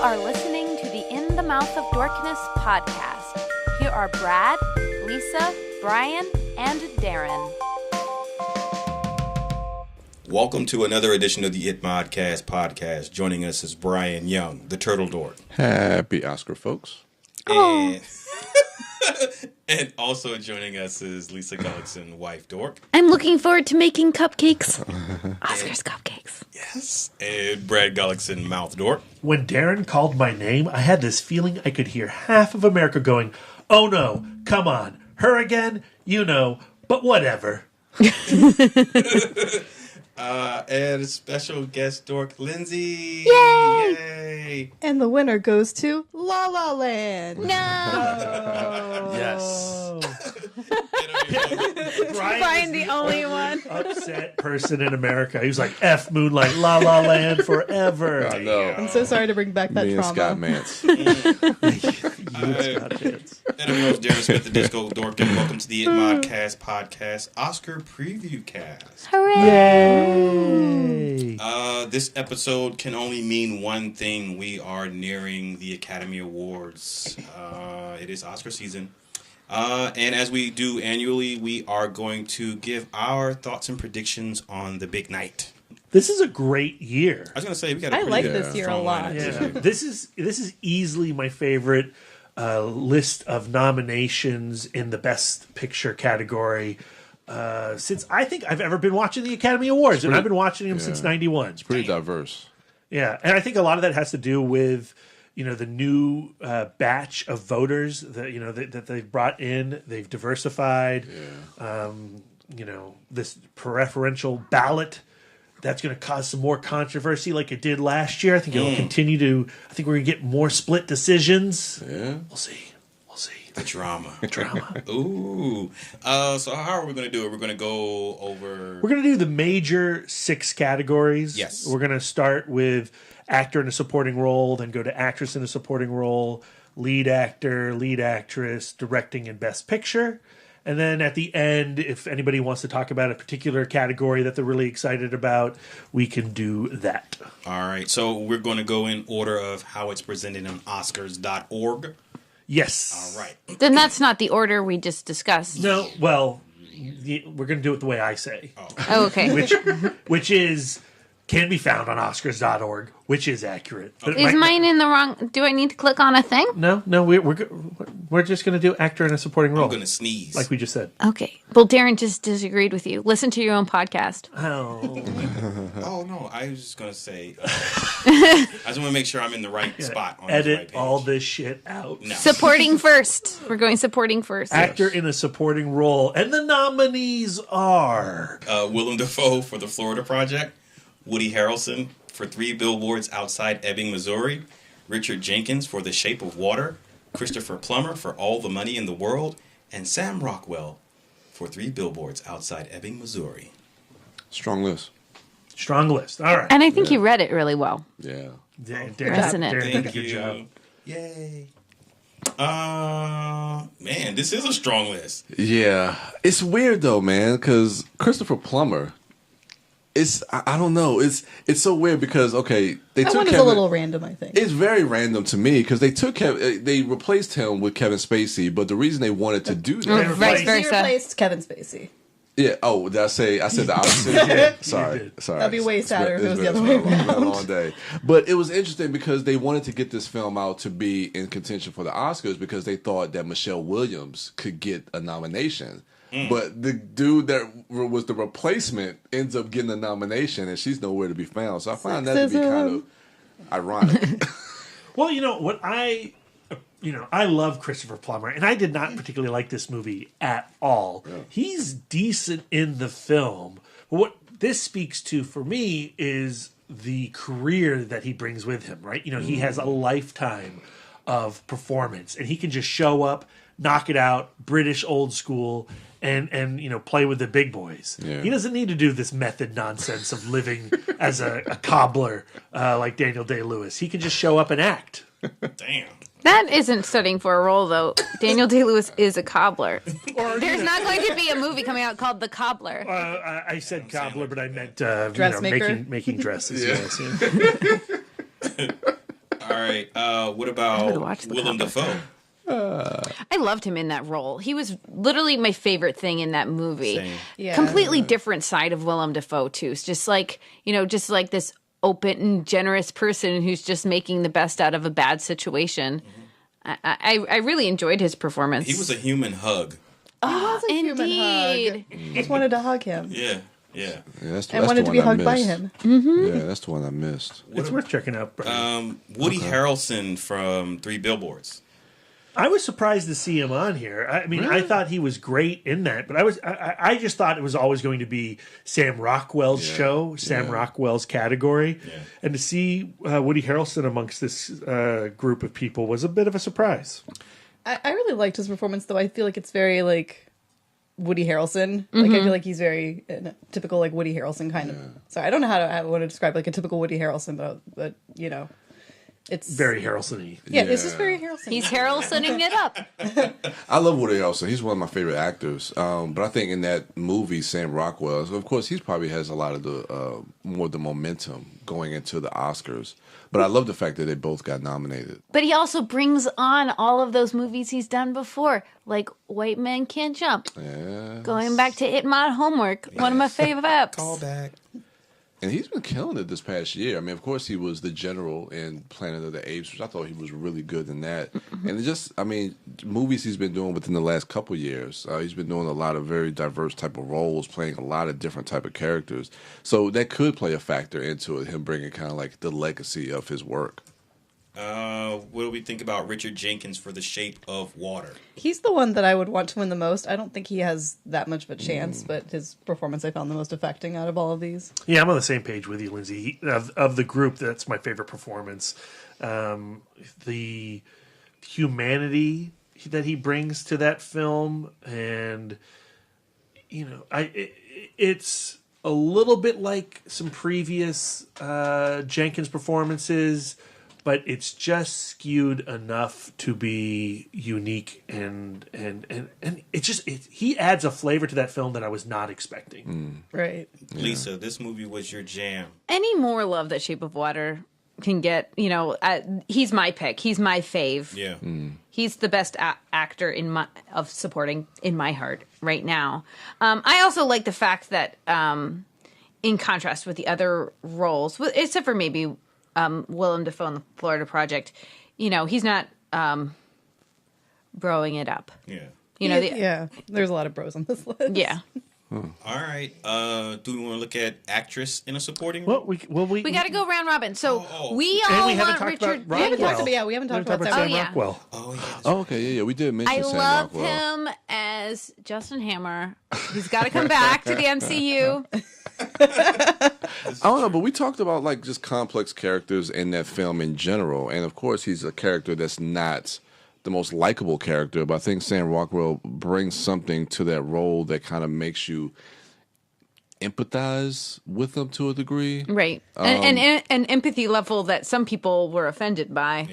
are listening to the In the Mouth of Dorkness podcast. Here are Brad, Lisa, Brian, and Darren. Welcome to another edition of the ITMOD podcast. Joining us is Brian Young, the Turtle Dork. Happy Oscar, folks. And also joining us is Lisa Gullickson, wife Dork. I'm looking forward to making cupcakes. Oscar's cupcakes. Yes. And Brad Gullickson, mouth Dork. When Darren called my name, I had this feeling I could hear half of America going, "Oh no, come on, her again? You know, but whatever." And a special guest Dork Lindsey. Yay! Yay! And the winner goes to La La Land. No! Yes. Brian, the only one. Upset person in America. He was like, F Moonlight, La La Land forever. I know. I'm so sorry to bring back that Me and trauma. Scott Mance. And I'm your host, Darren Smith, the Disco Dork, and welcome to the ITMODcast podcast Oscar Preview Cast. Yay! This episode can only mean one thing. We are nearing the Academy Awards. It is Oscar season. And as we do annually, we are going to give our thoughts and predictions on the big night. This is a great year. I was going to say, we got a I pretty like good this year a strong lot. lineup Yeah. this year. This is easily my favorite list of nominations in the Best Picture category since I think I've ever been watching the Academy Awards, and I've been watching them since '91. Pretty diverse. Yeah, and I think a lot of that has to do with the new batch of voters that they've brought in. They've diversified. This preferential ballot. That's going to cause some more controversy like it did last year. I think it'll continue to. I think we're going to get more split decisions. Yeah. We'll see. The drama. Drama. Ooh. So how are we going to do it? We're going to go over... We're going to do the major 6 categories. Yes. We're going to start with actor in a supporting role, then go to actress in a supporting role, lead actor, lead actress, directing, and best picture. And then at the end, if anybody wants to talk about a particular category that they're really excited about, we can do that. All right. So we're going to go in order of how it's presented on Oscars.org. Yes. All right. Then that's not the order we just discussed. No, well, we're going to do it the way I say, Oh, okay. which is can be found on Oscars.org, which is accurate. But it Is might- mine in the wrong... Do I need to click on a thing? No, we're just going to do actor in a supporting role, I'm going to sneeze. like we just said. Okay. Well, Darren just disagreed with you. Listen to your own podcast. Oh, Oh, no. I was just going to say... I just want to make sure I'm in the right spot on this right edit page. all this shit out. No. Supporting first. We're going supporting first. Actor in a supporting role, and the nominees are Willem Dafoe for The Florida Project, Woody Harrelson for 3 Billboards Outside Ebbing, Missouri, Richard Jenkins for The Shape of Water, Christopher Plummer for All the Money in the World, and Sam Rockwell for 3 Billboards Outside Ebbing, Missouri. Strong list. strong list. All right, And I think you read it really well. Yeah. Darren Resonant. did a Thank good you. job. Yay. Man, this is a strong list. Yeah. It's weird, though, man, because Christopher Plummer, I don't know. It's so weird because, okay, they That took one is Kevin... a little random, I think. It's very random to me because they replaced him with Kevin Spacey, but the reason they wanted to do that... Vice He versa. replaced Kevin Spacey. Yeah. Oh, did I said the opposite? Sorry. did. Sorry. That'd be way sadder if it was the It's other way been a around. long day. But it was interesting because they wanted to get this film out to be in contention for the Oscars because they thought that Michelle Williams could get a nomination. But the dude that was the replacement ends up getting a nomination, and she's nowhere to be found. So I find that to be kind of ironic. Well, what I love Christopher Plummer, and I did not particularly like this movie at all. Yeah. He's decent in the film, but what this speaks to for me is the career that he brings with him. Right? He has a lifetime of performance, and he can just show up, knock it out, British old school, and play with the big boys. Yeah. He doesn't need to do this method nonsense of living as a cobbler like Daniel Day-Lewis. He can just show up and act. Damn. That isn't studying for a role, though. Daniel Day-Lewis is a cobbler. There's not going to be a movie coming out called The Cobbler. I said cobbler, but I meant Dressmaker? making dresses. Yeah. Yes, yeah. All right. What would about watch the Willem comic. Dafoe? I loved him in that role. He was literally my favorite thing in that movie. Same. Yeah. Completely different side of Willem Dafoe too. It's just like, just like this open and generous person who's just making the best out of a bad situation. I really enjoyed his performance. He was a human hug. He was a human Indeed. hug. Just wanted to hug him. Yeah. Yeah, that's And wanted the to be one I hugged by missed. him. Yeah, that's the one I missed. It's worth checking out. Brian. Woody Harrelson from Three Billboards. I was surprised to see him on here. I mean, I thought he was great in that, but I just thought it was always going to be Sam Rockwell's show, Sam Rockwell's category, and to see Woody Harrelson amongst this group of people was a bit of a surprise. I really liked his performance, though. I feel like it's very, like, Woody Harrelson. Like, I feel like he's very typical, like, Woody Harrelson kind of. Sorry, I don't know how I want to describe, like, a typical Woody Harrelson, but it's... Very Harrelson-y. Yeah, it's just very Harrelson. He's Harrelsoning it up. I love Woody Harrelson. He's one of my favorite actors. But I think in that movie, Sam Rockwell, of course, he probably has a lot of the more the momentum going into the Oscars. But I love the fact that they both got nominated. But he also brings on all of those movies he's done before, like White Men Can't Jump. Yeah. Going back to ITMOD Homework, one of my favorite apps. Call back. And he's been killing it this past year. I mean, of course, he was the general in Planet of the Apes, which I thought he was really good in that. And it just, I mean, movies he's been doing within the last couple years, he's been doing a lot of very diverse type of roles, playing a lot of different type of characters. So that could play a factor into it, him bringing kind of like the legacy of his work. What do we think about Richard Jenkins for The Shape of Water? He's the one that I would want to win the most. I don't think he has that much of a chance, but his performance I found the most affecting out of all of these. Yeah, I'm on the same page with you, Lindsay. Of the group, that's my favorite performance. The humanity that he brings to that film, and it's a little bit like some previous Jenkins performances, but it's just skewed enough to be unique, and he adds a flavor to that film that I was not expecting. Right. Lisa, this movie was your jam. Any more love that Shape of Water can get, he's my pick. He's my fave. Yeah. He's the best actor of supporting in my heart right now. I also like the fact that, in contrast with the other roles, except for maybe Willem Dafoe in the Florida Project, he's not broing it up. Yeah. Yeah, there's a lot of bros on this list. Yeah. All right. Do we want to look at actress in a supporting role? Well, We got to go round robin. So Oh. we And all we haven't want talked Richard. about We haven't talked Rockwell. about, we haven't talked about Sam Oh, yeah. Rockwell. Oh, yeah. Oh, okay, yeah, we did mention I Sam love Rockwell. him as Justin Hammer. He's got to come back to the MCU. I don't know, but we talked about like just complex characters in that film in general, and of course he's a character that's not the most likable character, but I think Sam Rockwell brings something to that role that kind of makes you empathize with him to a degree. Right. And an empathy level that some people were offended by.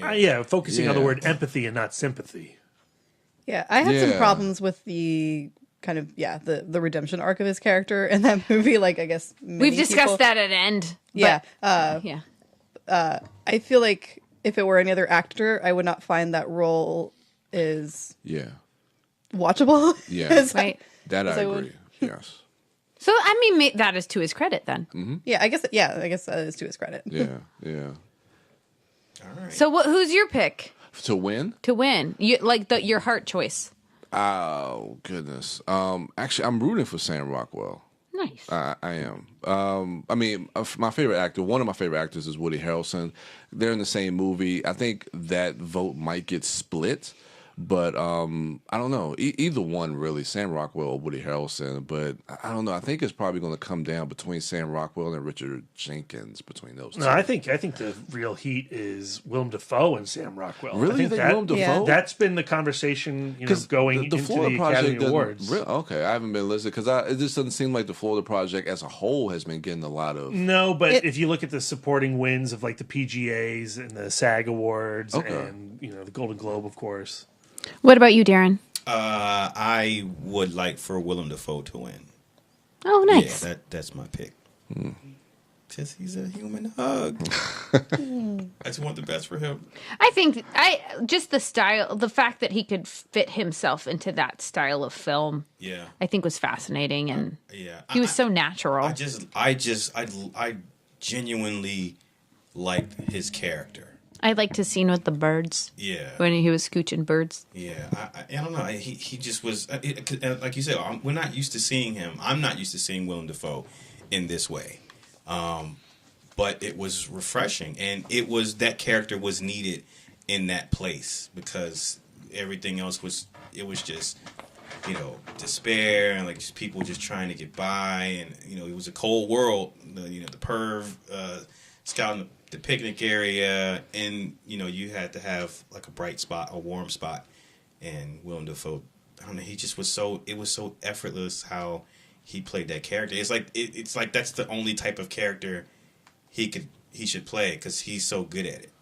Focusing on the Yeah. word empathy and not sympathy. Yeah, I had some Yeah. problems with the kind of, the redemption arc of his character in that movie. Like, I guess We've discussed that at end. Yeah. Yeah. I feel like if it were any other actor, I would not find that role is Yeah, watchable. Yeah. as- Right. that I So I would- agree. Yes. So, that is to his credit then. Yeah, I guess that is to his credit. Yeah, yeah. All right. So, what? Who's your pick To win? to win? Your heart choice. Oh goodness. Actually, I'm rooting for Sam Rockwell. Nice. I am. My favorite actor, one of my favorite actors is Woody Harrelson. They're in the same movie. I think that vote might get split, but I don't know. Either one, really, Sam Rockwell or Woody Harrelson. But I don't know. I think it's probably going to come down between Sam Rockwell and Richard Jenkins, between those two. No, I think the real heat is Willem Dafoe and Sam Rockwell. Really? I think You think that, Willem Dafoe? Yeah. That's been the conversation, going into the Florida Academy doesn't- Awards. Okay, I haven't been listening because it just doesn't seem like the Florida Project as a whole has been getting a lot of. No, but It- if you look at the supporting wins of like the PGAs and the SAG Awards Okay. and the Golden Globe, of course. What about you, Darren? I would like for Willem Dafoe to win. Oh, nice. Yeah, that's my pick. he's a human hug. I just want the best for him. I think just the style, the fact that he could fit himself into that style of film. Yeah, I think was fascinating, and yeah, he was so natural. I genuinely liked his character. I liked his scene with the birds. Yeah, When he was scooching birds. yeah. I don't know. He just was like you said. We're not used to seeing him. I'm not used to seeing Willem Dafoe in this way. But it was refreshing, and that character was needed in that place because everything else was just despair and like just people just trying to get by, and it was a cold world. The perv scouting the picnic area, and you had to have like a bright spot, a warm spot, and Willem Dafoe, I don't know, he just was it was so effortless how he played that character. It's like that's the only type of character he should play because he's so good at it.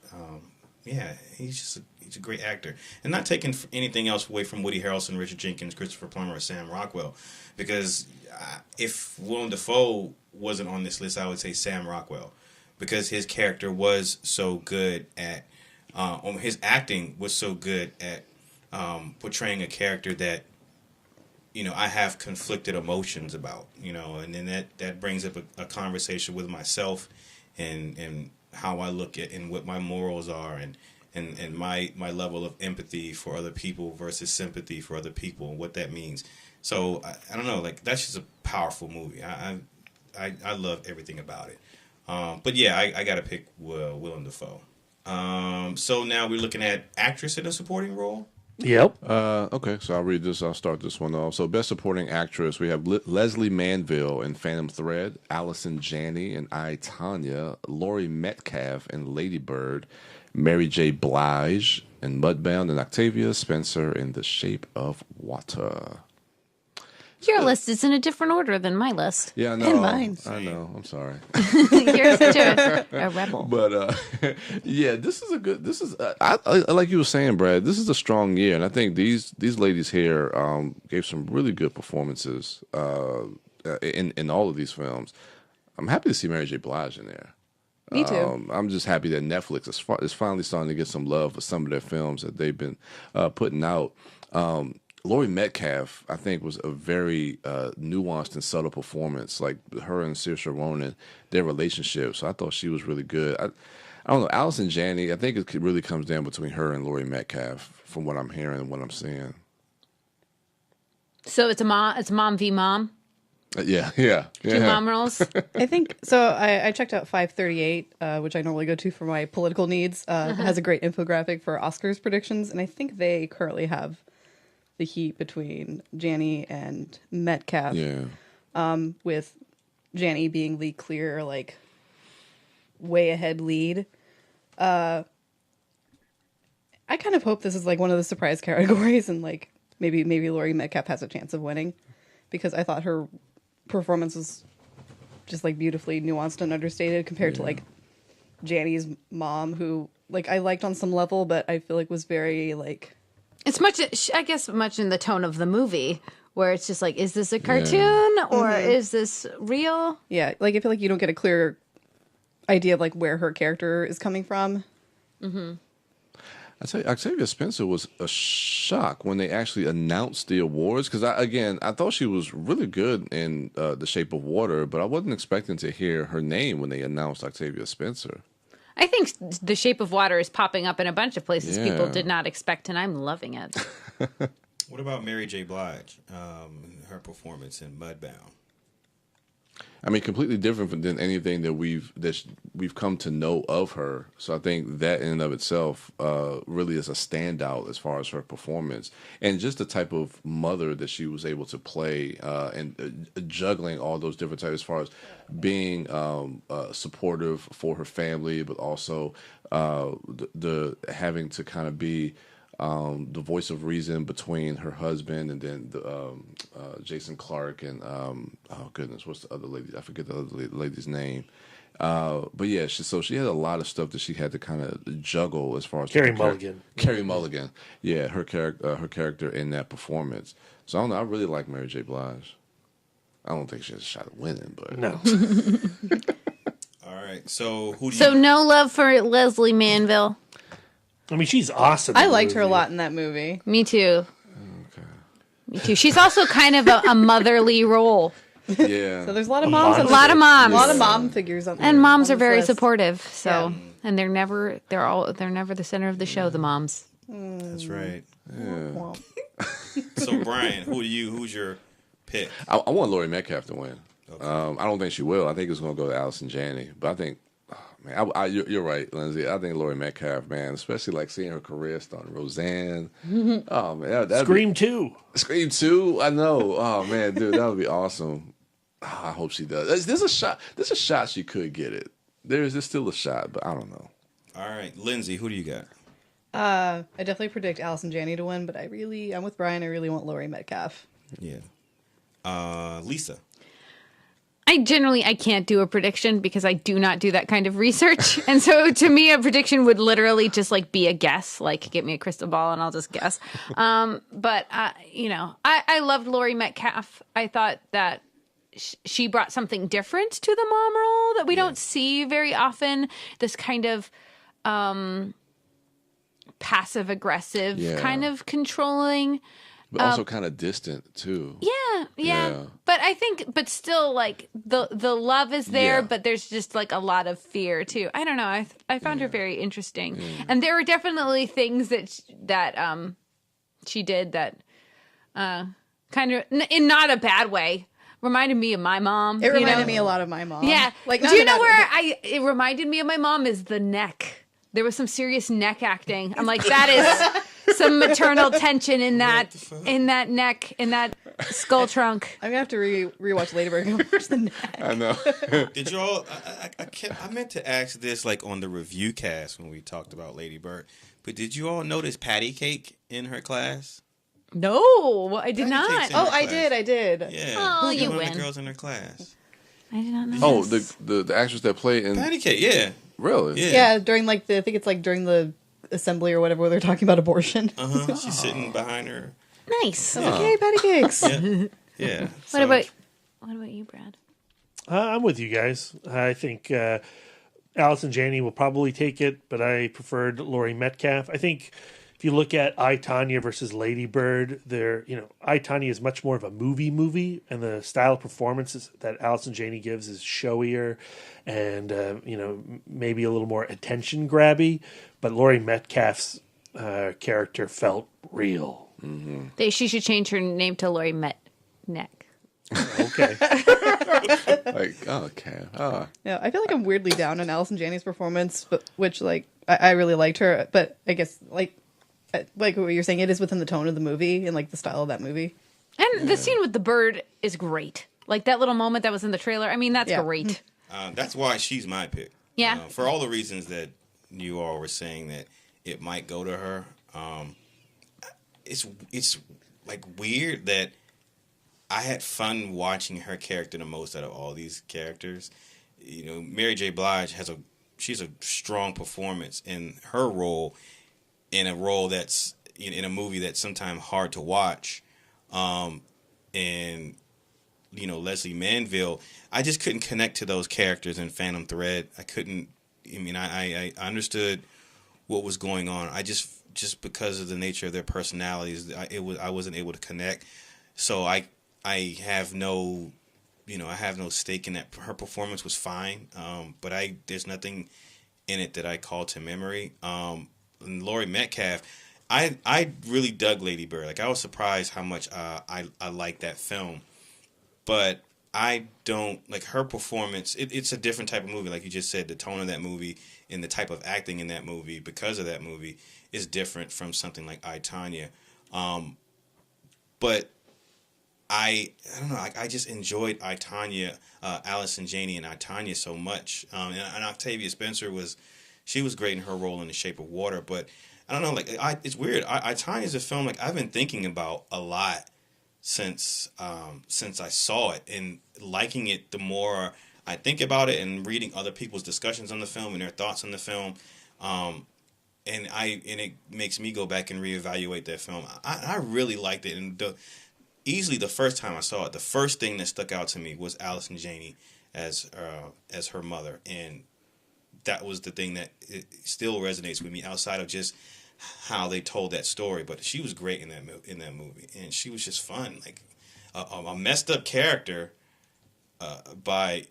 Yeah, he's a great actor, and not taking anything else away from Woody Harrelson, Richard Jenkins, Christopher Plummer, or Sam Rockwell, because if Willem Dafoe wasn't on this list, I would say Sam Rockwell, because his character was so good at, his acting was so good at portraying a character that I have conflicted emotions about, and then that brings up a conversation with myself and how I look at and what my morals are and my level of empathy for other people versus sympathy for other people and what that means. So I don't know, like that's just a powerful movie. I love everything about it. But yeah, I got to pick Willem Dafoe. So now we're looking at actress in a supporting role. Yep. Okay, so I'll read this. I'll start this one off. So, Best Supporting Actress, we have Leslie Manville in Phantom Thread, Allison Janney in I, Tonya, Laurie Metcalf in Lady Bird, Mary J. Blige in Mudbound, and Octavia Spencer in The Shape of Water. Your list is in a different order than my list. Yeah, I know. And mine. I know. I'm sorry. You're such a rebel. But yeah, this is like you were saying, Brad. This is a strong year, and I think these ladies here gave some really good performances in all of these films. I'm happy to see Mary J. Blige in there. Me too. I'm just happy that Netflix is finally starting to get some love for some of their films that they've been putting out. Laurie Metcalf, I think, was a very nuanced and subtle performance. Like her and Saoirse Ronan, their relationship. So I thought she was really good. I don't know. Allison Janney, I think it really comes down between her and Laurie Metcalf, from what I'm hearing and what I'm seeing. So it's mom v. mom. Yeah. Two mom roles. I think so. I checked out 538, which I normally go to for my political needs. It has a great infographic for Oscars predictions, and I think they currently have the heat between Janney and Metcalf. Yeah. With Janney being the clear, like, way ahead lead. I kind of hope this is like one of the surprise categories, and like maybe Laurie Metcalf has a chance of winning, because I thought her performance was just like beautifully nuanced and understated compared to like Janney's mom, who like I liked on some level, but I feel like was very like. It's much in the tone of the movie, where it's just like, is this a cartoon or is this real? Yeah, like I feel like you don't get a clear idea of like where her character is coming from. Mm-hmm. I tell you, Octavia Spencer was a shock when they actually announced the awards, because I thought she was really good in The Shape of Water, but I wasn't expecting to hear her name when they announced Octavia Spencer. I think The Shape of Water is popping up in a bunch of places Yeah. people did not expect, and I'm loving it. What about Mary J. Blige? Her performance in Mudbound. I mean, completely different than anything that we've come to know of her. So I think that in and of itself really is a standout as far as her performance, and just the type of mother that she was able to play, and juggling all those different types as far as being supportive for her family, but also the having to kind of be the voice of reason between her husband and then Jason Clarke and oh goodness, what's the other lady? I forget the other lady's name. But yeah, she had a lot of stuff that she had to kind of juggle as far as Carey Mulligan. Carey Mulligan, yeah, her character in that performance. So I don't know. I really like Mary J. Blige. I don't think she has a shot at winning, but No. All right. So who do So you? no love for Leslie Manville. I mean, she's awesome. I in the liked her a movie. lot in that movie. Me too. Me too. She's also kind of a motherly role. Yeah. So there's a lot of moms. A on A lot of moms. A lot of mom figures on. And moms on are this very list. supportive. So Yeah. and they're never the center of the show, the moms. That's right. Well, So Brian, who's your pick? I want Laurie Metcalf to win. I don't think she will. I think it's going to go to Allison Janney. But I think, man, you're right, Lindsay. I think Laurie Metcalf, man, especially like seeing her career starting Roseanne. Oh man, that'd Scream 2. Scream 2. I know. Oh man, dude, that would be awesome. Oh, I hope she does. There's a shot. There's a shot she could get it. There's still a shot, but I don't know. All right, Lindsay, who do you got? I definitely predict Allison Janney to win, but I'm with Brian. I really want Laurie Metcalf. Yeah. Lisa. I can't do a prediction because I do not do that kind of research. And so to me, a prediction would literally just like be a guess, like give me a crystal ball and I'll just guess. But I loved Laurie Metcalf. I thought that she brought something different to the mom role that we don't see very often. This kind of passive aggressive, kind of controlling. But also kind of distant too. Yeah. But still, like the love is there, but there's just like a lot of fear too. I don't know. I found her very interesting, and there were definitely things that she did that kind of in not a bad way reminded me of my mom. It reminded me a lot of my mom. Yeah. Like, do you know where it reminded me of my mom is the neck. There was some serious neck acting. I'm like, that is some maternal tension in that neck, in that skull trunk. I'm gonna have to rewatch Lady Bird. Where's the neck? I know. Did y'all? I meant to ask this like on the review cast when we talked about Lady Bird, but did you all notice patty cake in her class? No, I did Patty not. cake's in Oh, her I class. did. Yeah. Oh, Who's you one of win. the girls in her class? I did not know. Oh, this. the actress that played in Patty cake. Yeah. really? Yeah. Yeah, during I think it's like during the assembly or whatever where they're talking about abortion. She's sitting behind her. Nice. Okay, patty cakes. Yeah. Yeah. What about you, Brad? I'm with you guys. I think Allison Janney will probably take it, but I preferred Laurie Metcalf. I think if you look at I, Tonya versus Lady Bird, I, Tonya is much more of a movie, and the style of performances that Allison Janney gives is showier and, maybe a little more attention grabby. But Laurie Metcalf's character felt real. Mm-hmm. She should change her name to Laurie Neck. Okay. Like, okay. Oh. Yeah, I feel like I'm weirdly down on Allison Janney's performance, but which I really liked her, but I guess like what you're saying, it is within the tone of the movie and like the style of that movie. And the scene with the bird is great. Like that little moment that was in the trailer. I mean, that's great. That's why she's my pick. Yeah. For all the reasons that you all were saying that it might go to her. It's like weird that I had fun watching her character the most out of all these characters. Mary J. Blige she's a strong performance in her role, in a role that's in a movie that's sometimes hard to watch. And Leslie Manville, I just couldn't connect to those characters in Phantom Thread. I couldn't. I understood what was going on. I just because of the nature of their personalities, I wasn't able to connect. So I have no, I have no stake in that. Her performance was fine, but there's nothing in it that I call to memory. And Laurie Metcalf, I really dug Lady Bird. Like I was surprised how much I liked that film, but I don't like her performance. It's a different type of movie, like you just said. The tone of that movie and the type of acting in that movie, because of that movie, is different from something like I, Tonya. But I don't know. I just enjoyed I, Tonya, Allison Janney, and I, Tonya so much. And Octavia Spencer was great in her role in The Shape of Water. But I don't know. Like it's weird. I, Tonya is a film like I've been thinking about a lot since I saw it, and liking it the more I think about it, and reading other people's discussions on the film and their thoughts on the film. And it makes me go back and reevaluate that film. I really liked it, and easily the first time I saw it, the first thing that stuck out to me was Allison Janney as her mother, and that was the thing that it still resonates with me outside of just how they told that story. But she was great in that movie, and she was just fun, like a messed up character, by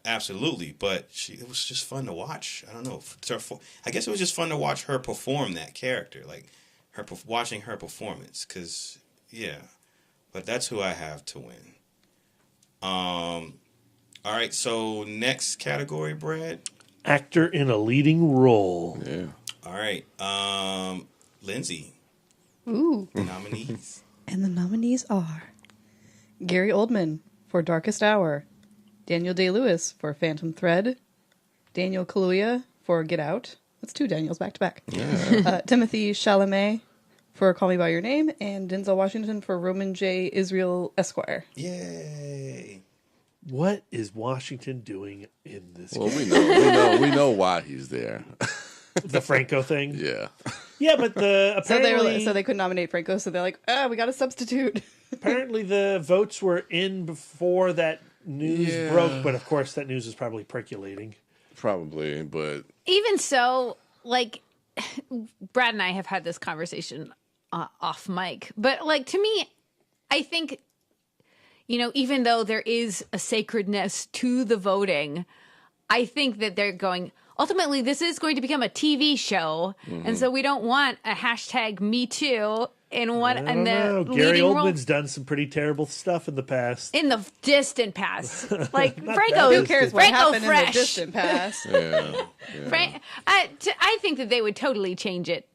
absolutely. But it was just fun to watch. I don't know. I guess it was just fun to watch her perform that character, like watching her performance. Cause yeah, but that's who I have to win. All right. So next category, Brad. Actor in a leading role. Yeah. All right. Lindsay. Ooh. The nominees. And the nominees are Gary Oldman for Darkest Hour, Daniel Day-Lewis for Phantom Thread, Daniel Kaluuya for Get Out. That's 2 Daniels back to back. Yeah. Timothy Chalamet for Call Me by Your Name, and Denzel Washington for Roman J. Israel Esquire. Yay. What is Washington doing in this? Well, game? we know why he's there. The Franco thing. Yeah. Yeah, but apparently So they couldn't nominate Franco, so they're like, we got a substitute. apparently the votes were in before that news broke, but of course that news is probably percolating. Probably, but Even so, like, Brad and I have had this conversation off mic, but like, to me, I think, even though there is a sacredness to the voting, I think that they're going, ultimately, this is going to become a TV show, and so we don't want a hashtag Me Too in one. I don't know. Gary Oldman's done some pretty terrible stuff in the past. In the distant past, like Not Franco, that Who cares what Franco happened in fresh. the distant past? yeah. I think that they would totally change it.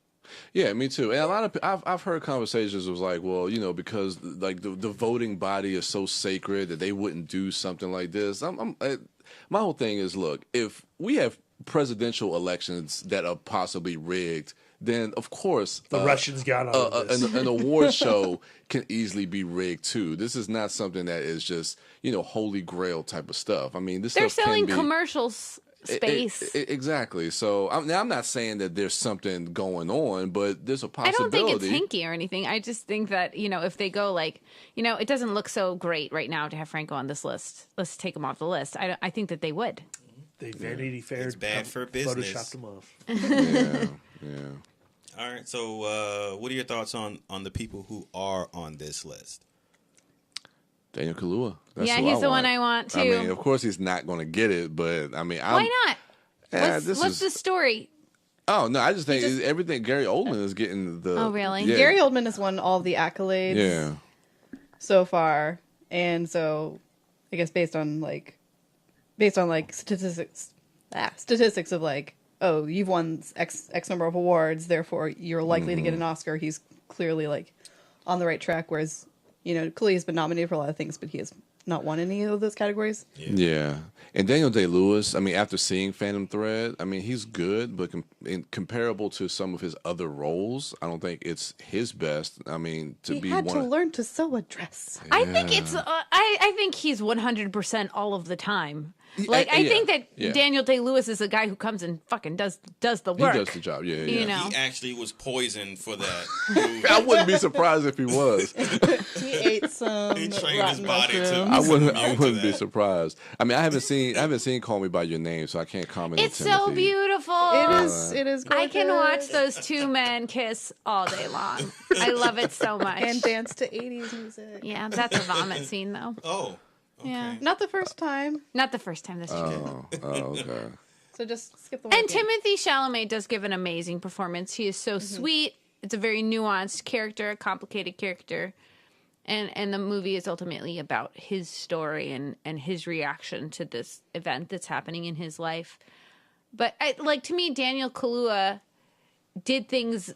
Yeah, me too. And a lot of I've heard conversations was like, well, because like the voting body is so sacred that they wouldn't do something like this. My whole thing is, look, if we have presidential elections that are possibly rigged, then of course The Russians got on this. an award show can easily be rigged too. This is not something that is just holy grail type of stuff. I mean, this They're stuff selling can be, commercials space. exactly. So I'm not saying that there's something going on, but there's a I don't possibility. think it's hinky or anything. I just think that, if they go like, it doesn't look so great right now to have Franco on this list. Let's take him off the list. I think that they would. They Vanity Fair. It's bad for business. Photoshopped them off. Yeah. All right. So, what are your thoughts on the people who are on this list? Daniel Kaluuya. That's Yeah, who he's I the want. one I want, too. I mean, of course he's not going to get it, but I mean, Why not? Yeah, What's the story? Oh no, I just think everything. Gary Oldman is getting the. Oh, really? Yeah. Gary Oldman has won all the accolades Yeah. so far, and so I guess based on statistics of like, oh, you've won X number of awards, therefore you're likely to get an Oscar. He's clearly like on the right track. Whereas, Kaluuya's been nominated for a lot of things, but he has not won any of those categories. Yeah. And Daniel Day-Lewis, I mean, after seeing Phantom Thread, I mean, he's good, but comparable to some of his other roles, I don't think it's his best. I mean, He had to learn to sew a dress. I think it's. I think he's 100% all of the time. Like I think that Daniel Day-Lewis is a guy who comes and fucking does the work. He does the job. Yeah. You know. He actually was poisoned for that movie. I wouldn't be surprised if he was. He ate some. He trained his rotten body mushrooms. I wouldn't be surprised. I mean, I haven't seen Call Me by Your Name, so I can't comment. It's on so Timothy. beautiful. It is. I can gorgeous. watch those two men kiss all day long. I love it so much. and dance to 80s music. Yeah, that's a vomit scene though. Oh. Okay. Yeah, Not the first time. not the first time. That's true. Oh, okay. So just skip the one. And Timothy Chalamet does give an amazing performance. He is so sweet. It's a very nuanced character, a complicated character. And the movie is ultimately about his story and his reaction to this event that's happening in his life. But to me, Daniel Kaluuya did things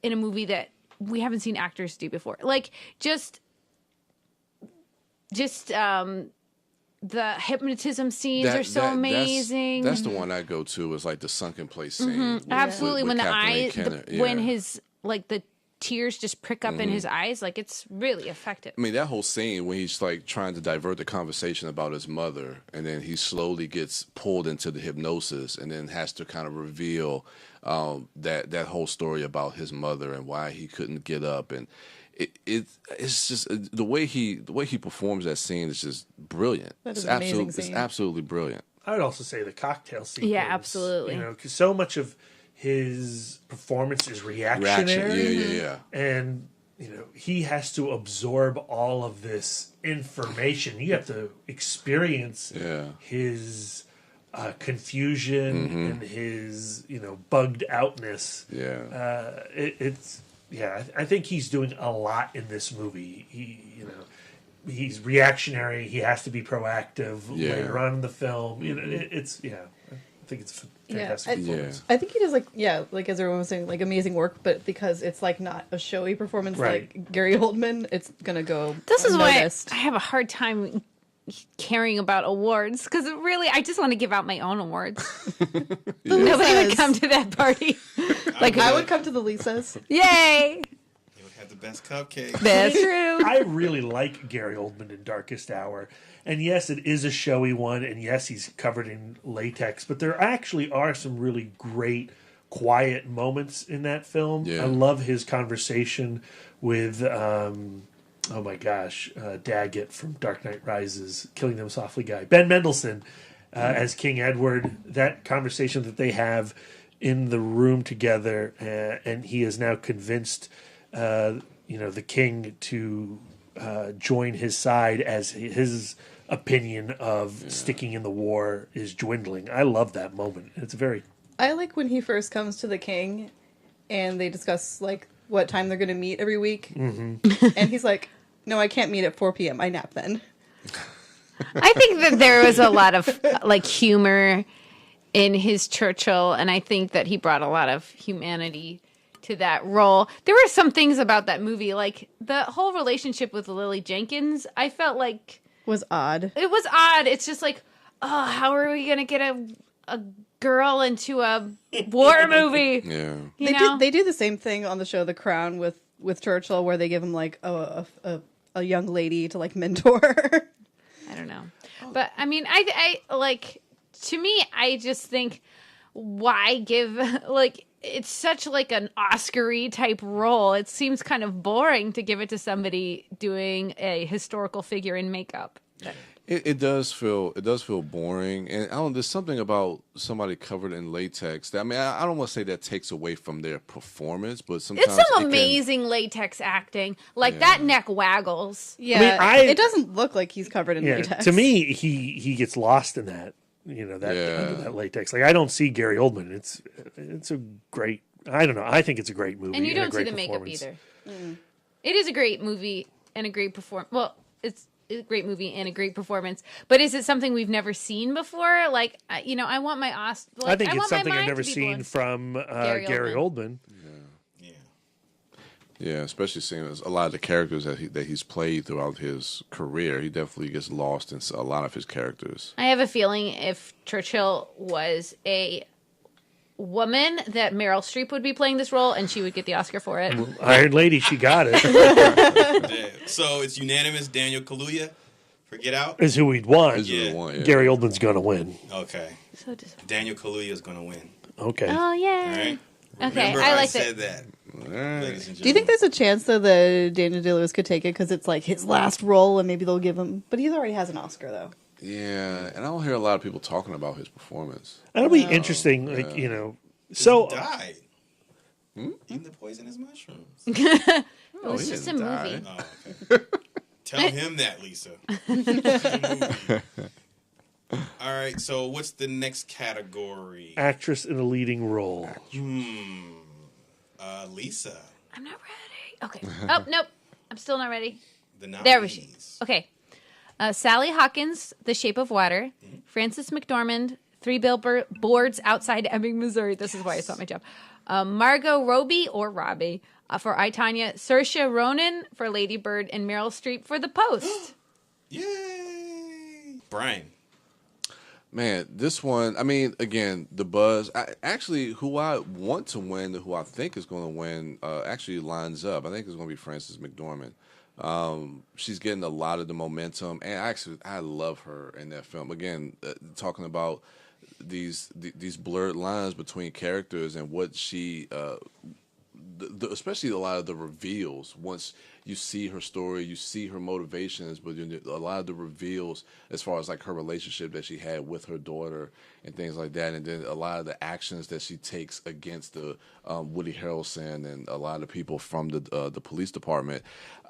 in a movie that we haven't seen actors do before. Like just the hypnotism scenes are so amazing. That's the one I go to. Is like the sunken place scene. with- Absolutely, with when the Kathleen eyes, Kennedy. when Yeah. his the tears just prick up in his eyes, like it's really effective. I mean, that whole scene when he's like trying to divert the conversation about his mother, and then he slowly gets pulled into the hypnosis, and then has to kind of reveal that whole story about his mother and why he couldn't get up, and it's just the way he performs that scene is just brilliant. That is It's an amazing It's scene. absolutely brilliant. I would also say the cocktail sequence. Yeah, absolutely. Because so much of his performance is reactionary. Yeah. And he has to absorb all of this information. You have to experience his confusion and his bugged outness. I think he's doing a lot in this movie. He's reactionary. He has to be proactive later on in the film. I think it's a fantastic performance. I think he does like as everyone was saying, like amazing work, but because it's like not a showy performance like Gary Oldman, it's gonna go. This is why unnoticed. I have a hard time caring about awards, because really I just want to give out my own awards. Nobody would come to that party. Like I would come to the Lisas. Yay! You would have the best cupcakes. That's true. I really like Gary Oldman in Darkest Hour. And yes, it is a showy one, and yes, he's covered in latex, but there actually are some really great, quiet moments in that film. Yeah. I love his conversation with, Daggett from Dark Knight Rises, Killing Them Softly guy, Ben Mendelsohn as King Edward. That conversation that they have in the room together, and he is now convinced, the king to join his side as his opinion of sticking in the war is dwindling. I love that moment. It's very... I like when he first comes to the king and they discuss like what time they're going to meet every week. Mm-hmm. And he's like, no, I can't meet at 4 p.m. I nap then. I think that there was a lot of like humor in his Churchill, and I think that he brought a lot of humanity to that role. There were some things about that movie, like the whole relationship with Lily Jenkins, I felt like Was odd. it was odd. It's just like, oh, how are we gonna get a girl into a war movie? Yeah. They do the same thing on the show The Crown with Churchill, where they give him like a young lady to like mentor. I don't know, but I mean, I like, to me, I just think, why give like, it's such like an Oscar-y type role. It seems kind of boring to give it to somebody doing a historical figure in makeup. It does feel boring, and I don't. There's something about somebody covered in latex that, I mean, I don't want to say that takes away from their performance, but sometimes It's some amazing latex acting. Like that neck waggles. Yeah, it doesn't look like he's covered in latex. To me, he gets lost in that. Under that latex. Like, I don't see Gary Oldman. It's a great. I don't know. I think it's a great movie. And you don't see great the makeup performance. either. It is a great movie and a great performance. Well, it's a great movie and a great performance. But is it something we've never seen before? Like, I want my Oscar. I think it's something I've never seen from Gary Oldman. Yeah, especially seeing a lot of the characters that he's played throughout his career. He definitely gets lost in a lot of his characters. I have a feeling if Churchill was a woman, that Meryl Streep would be playing this role and she would get the Oscar for it. Iron Lady, she got it. Yeah. So it's unanimous. Daniel Kaluuya for Get Out Is who we'd want. Yeah. Gary Oldman's going to win. Okay. So disappointing. Daniel Kaluuya is going to win. Okay. Oh, All yay. right. Okay, Remember, I like said that. Ladies and Do you think gentlemen. there's a chance though that Daniel Day-Lewis could take it because it's like his last role and maybe they'll give him? But he already has an Oscar though. Yeah, and I don't hear a lot of people talking about his performance. That'll be interesting. Like, so He died. Eating the poisonous mushrooms. It Oh, was he just a didn't movie. die. Oh, okay. Tell him that, Lisa. It's a movie. All right, so what's the next category? actress in a leading role. Lisa. I'm not ready. Okay. Oh, nope. I'm still not ready. The nominees. There we go. Okay. Sally Hawkins, The Shape of Water. Frances McDormand, Three Billboards Outside Ebbing, Missouri. This is why I sought my job. Margot Robbie for I, Tonya. Saoirse Ronan for Lady Bird. And Meryl Streep for The Post. Yay! Brian. Man, this one, I mean, again, the buzz. Who I want to win, who I think is going to win, actually lines up. I think it's going to be Frances McDormand. She's getting a lot of the momentum, and I love her in that film. Again, talking about these blurred lines between characters and what she, especially a lot of the reveals once you see her story, you see her motivations, but a lot of the reveals as far as like her relationship that she had with her daughter and things like that, and then a lot of the actions that she takes against the Woody Harrelson and a lot of people from the police department.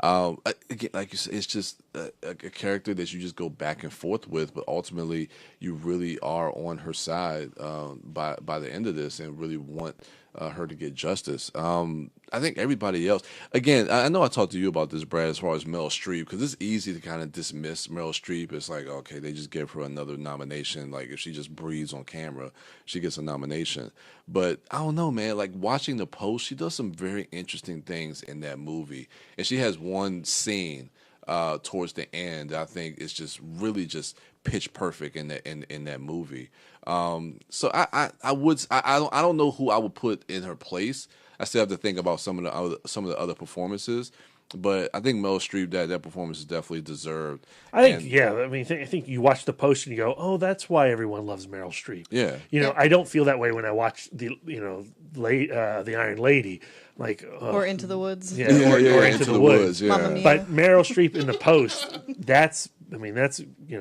Again, like you said, it's just a character that you just go back and forth with, but ultimately you really are on her side by the end of this, and really want her to get justice. I think everybody else, again, I know I talked to you about this, Brad, as far as Meryl Streep, because it's easy to kind of dismiss Meryl Streep. It's like, okay, they just give her another nomination. Like, if she just breathes on camera, she gets a nomination. But I don't know, man. Like, watching The Post, she does some very interesting things in that movie. And she has one scene towards the end that I think is just really just pitch perfect in that movie. So I don't know who I would put in her place. I still have to think about some of the other performances, but I think Meryl Streep, that performance is definitely deserved. I think you watch The Post and you go, oh, that's why everyone loves Meryl Streep. Yeah, I don't feel that way when I watch the Iron Lady, like or Into the Woods. or Into the Woods. Yeah. Mamma Mia. But Meryl Streep in The Post, that's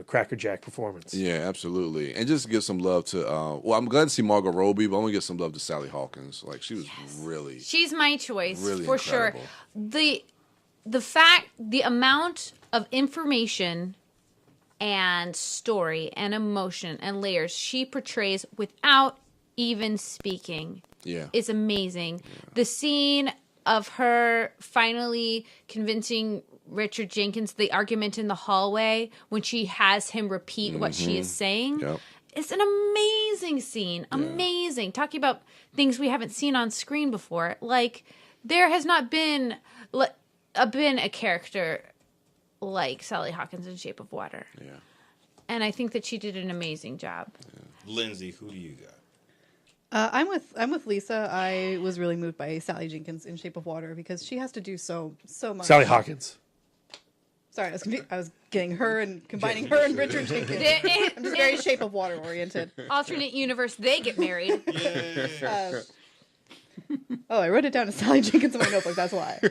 crackerjack performance. Yeah, absolutely. And just give some love to I'm glad to see Margot Robbie, but I'm gonna give some love to Sally Hawkins. Like, she was She's my choice really for incredible. sure. The amount of information and story and emotion and layers she portrays without even speaking is amazing. Yeah. The scene of her finally convincing Richard Jenkins, the argument in the hallway when she has him repeat what she is saying. Yep. It's an amazing scene. Amazing. Talking about things we haven't seen on screen before. Like, there has not been a character like Sally Hawkins in Shape of Water. Yeah. And I think that she did an amazing job. Yeah. Lindsay, who do you got? I'm with Lisa. I was really moved by Sally Jenkins in Shape of Water because she has to do so much. Sally Hawkins. Sorry, I was getting her and combining her and Richard Jenkins. I'm just very Shape of Water oriented. Alternate universe, they get married. I wrote it down as Sally Jenkins in my notebook. That's why. Yeah,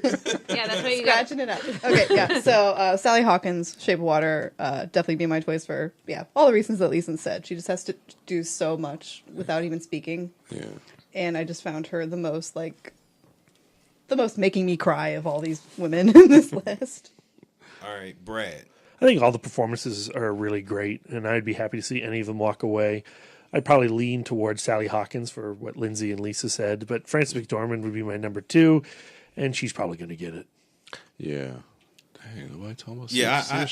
that's what you got. Scratching it up. Okay, yeah. So Sally Hawkins, Shape of Water, definitely be my choice for all the reasons that Lisa said. She just has to do so much without even speaking. Yeah. And I just found her the most making me cry of all these women in this list. All right, Brad. I think all the performances are really great, and I'd be happy to see any of them walk away. I'd probably lean towards Sally Hawkins for what Lindsay and Lisa said, but Frances McDormand would be my number 2, and she's probably going to get it. Yeah. Dang, what I told myself. Yeah, I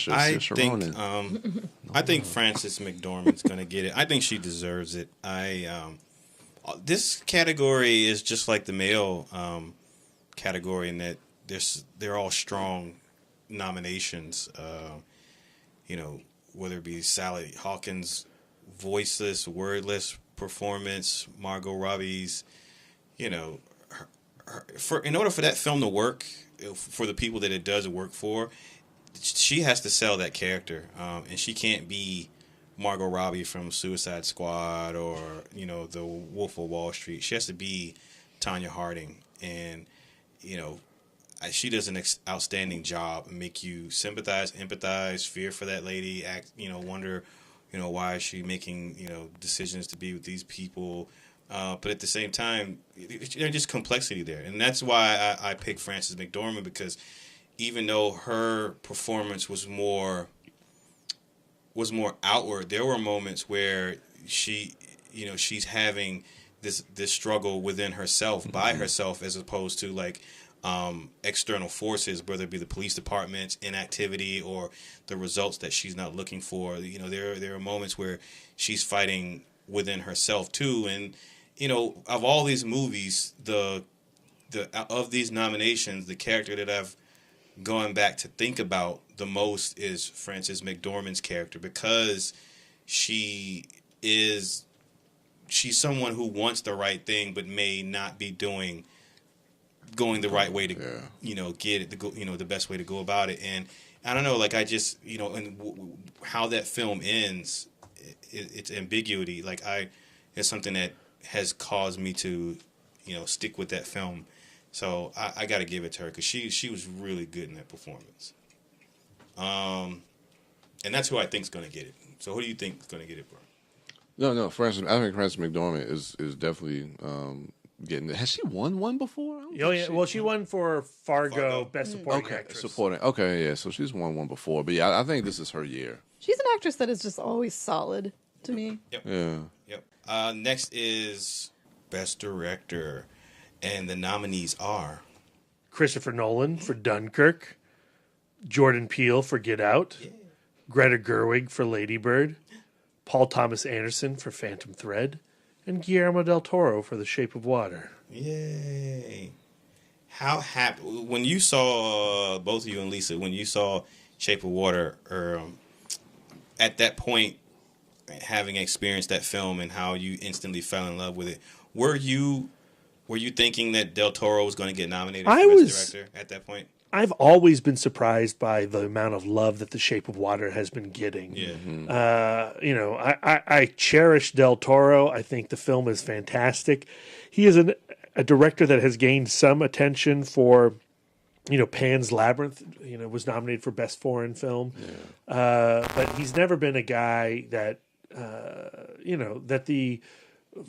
think Frances McDormand's going to get it. I think she deserves it. This category is just like the male category in that they're all strong nominations. Whether it be Sally Hawkins' voiceless, wordless performance, Margot Robbie's, in order for that film to work, for the people that it does work for, she has to sell that character, and she can't be Margot Robbie from Suicide Squad or the Wolf of Wall Street. She has to be Tonya Harding, and she does an outstanding job, make you sympathize, empathize, fear for that lady, wonder, why is she making, decisions to be with these people. But at the same time, there's just complexity there. And that's why I picked Frances McDormand, because even though her performance was more outward, there were moments where she's having this struggle within herself, by herself, as opposed to like external forces, whether it be the police department's inactivity or the results that she's not looking for. There are moments where she's fighting within herself too. And of all these movies, of these nominations, the character that I've gone back to think about the most is Frances McDormand's character, because she's someone who wants the right thing but may not be going the right way to get it, the best way to go about it. And I don't know, like, I just and how that film ends, it's ambiguity. Like, it's something that has caused me to stick with that film So I got to give it to her because she was really good in that performance. And that's who I think is going to get it. So who do you think is going to get it, bro? No. I think Frances McDormand is definitely getting it. Has she won one before? Oh yeah, well she won for Fargo Best Supporting Actress. Supporting. Okay, yeah. So she's won one before, but yeah, I think this is her year. She's an actress that is just always solid to me. Yep. Yeah. Yep. Next is Best Director, and the nominees are Christopher Nolan for Dunkirk, Jordan Peele for Get Out, Greta Gerwig for Lady Bird, Paul Thomas Anderson for Phantom Thread, and Guillermo del Toro for The Shape of Water. Yay. How happy when you saw both of you and Lisa, when you saw Shape of Water, or at that point, having experienced that film and how you instantly fell in love with it, were you thinking that Del Toro was going to get nominated for Best Director at that point? I've always been surprised by the amount of love that The Shape of Water has been getting. Yeah. I cherish Del Toro. I think the film is fantastic. He is a director that has gained some attention for, Pan's Labyrinth. Was nominated for Best Foreign Film, but he's never been a guy that that the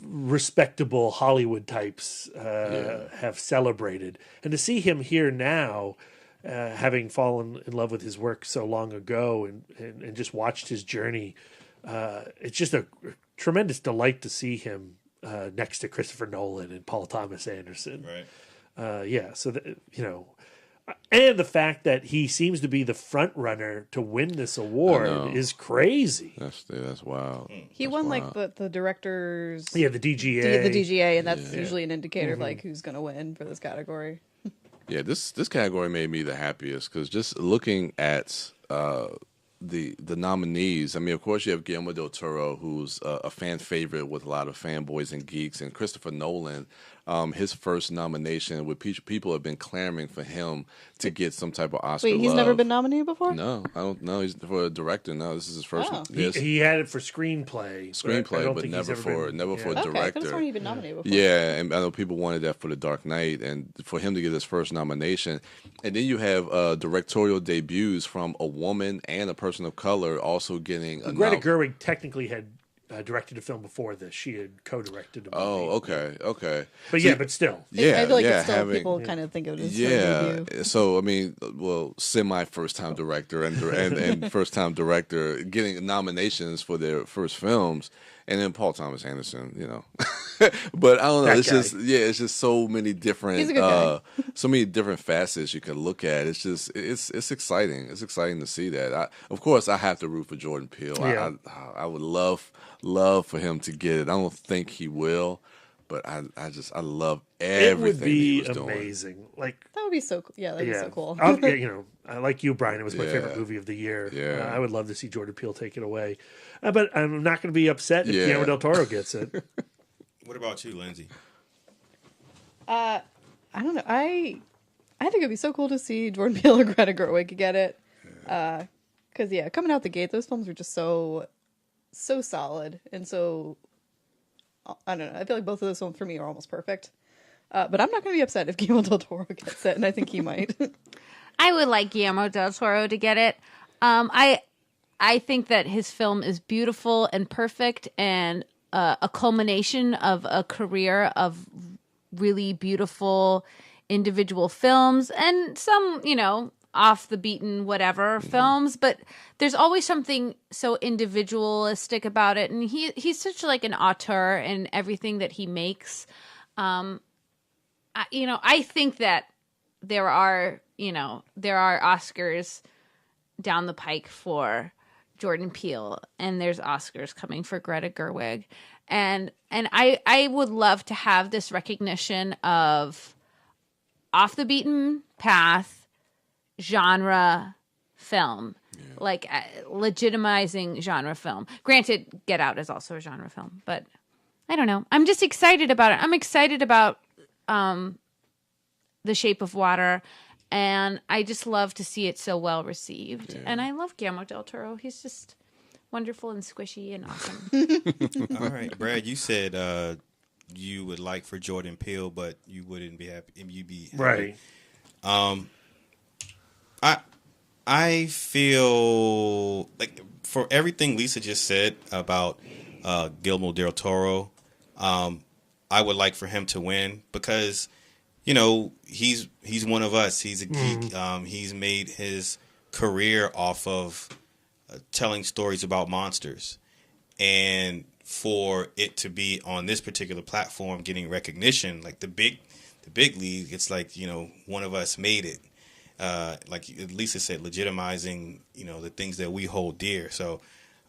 respectable Hollywood types have celebrated. And to see him here now, having fallen in love with his work so long ago and just watched his journey, it's just a tremendous delight to see him next to Christopher Nolan and Paul Thomas Anderson. Right. So and the fact that he seems to be the front runner to win this award is crazy. That's wild. He won like the directors. Yeah, the DGA. The DGA, and that's usually an indicator of like who's going to win for this category. Yeah, this category made me the happiest because just looking at the nominees. I mean, of course, you have Guillermo del Toro, who's a fan favorite with a lot of fanboys and geeks, and Christopher Nolan. His first nomination, with people have been clamoring for him to get some type of Oscar. Wait, he's never been nominated before? No, I don't know. He's for a director. No, this is his first. Oh. He had it for screenplay, but never for director. Okay, that's not even nominated before. Yeah, and I know people wanted that for The Dark Knight, and for him to get his first nomination. And then you have directorial debuts from a woman and a person of color also getting a Greta Gerwig technically had directed a film before this. She had co-directed a movie. Oh, okay. But but still. I feel like it's still people kind of think of it as her debut. So, I mean, semi first-time director and first-time director getting nominations for their first films. And then Paul Thomas Anderson, but I don't know. It's just so many different, He's a good guy. so many different facets you can look at. It's just, it's exciting. It's exciting to see that. Of course, I have to root for Jordan Peele. Yeah. I would love for him to get it. I don't think he will, but I love everything he was doing. It would be amazing. Like that would be so cool. Yeah, that'd be so cool. I like you, Brian. It was my favorite movie of the year. Yeah. I would love to see Jordan Peele take it away. But I'm not going to be upset if Guillermo del Toro gets it. What about you, Lindsay? I don't know. I think it'd be so cool to see Jordan Peele or Greta Gerwig get it. Because coming out the gate, those films were just so solid and so. I don't know. I feel like both of those films for me are almost perfect. But I'm not going to be upset if Guillermo del Toro gets it, and I think he might. I would like Guillermo del Toro to get it. I think that his film is beautiful and perfect and a culmination of a career of really beautiful individual films and some, off the beaten whatever films, but there's always something so individualistic about it. And he's such like an auteur in everything that he makes. I think that there are Oscars down the pike for Jordan Peele, and there's Oscars coming for Greta Gerwig. And I would love to have this recognition of off the beaten path genre film, legitimizing genre film. Granted, Get Out is also a genre film, but I don't know. I'm just excited about it. I'm excited about The Shape of Water, and I just love to see it so well received. Yeah. And I love Guillermo del Toro. He's just wonderful and squishy and awesome. All right, Brad, you said you would like for Jordan Peele, but you wouldn't be happy. You'd be Right. happy. I feel like for everything Lisa just said about Guillermo del Toro, I would like for him to win because, you know, he's one of us. He's a geek. He's made his career off of telling stories about monsters, and for it to be on this particular platform, getting recognition, like the big league, it's like, you know, one of us made it. Like Lisa said, legitimizing, you know, the things that we hold dear. So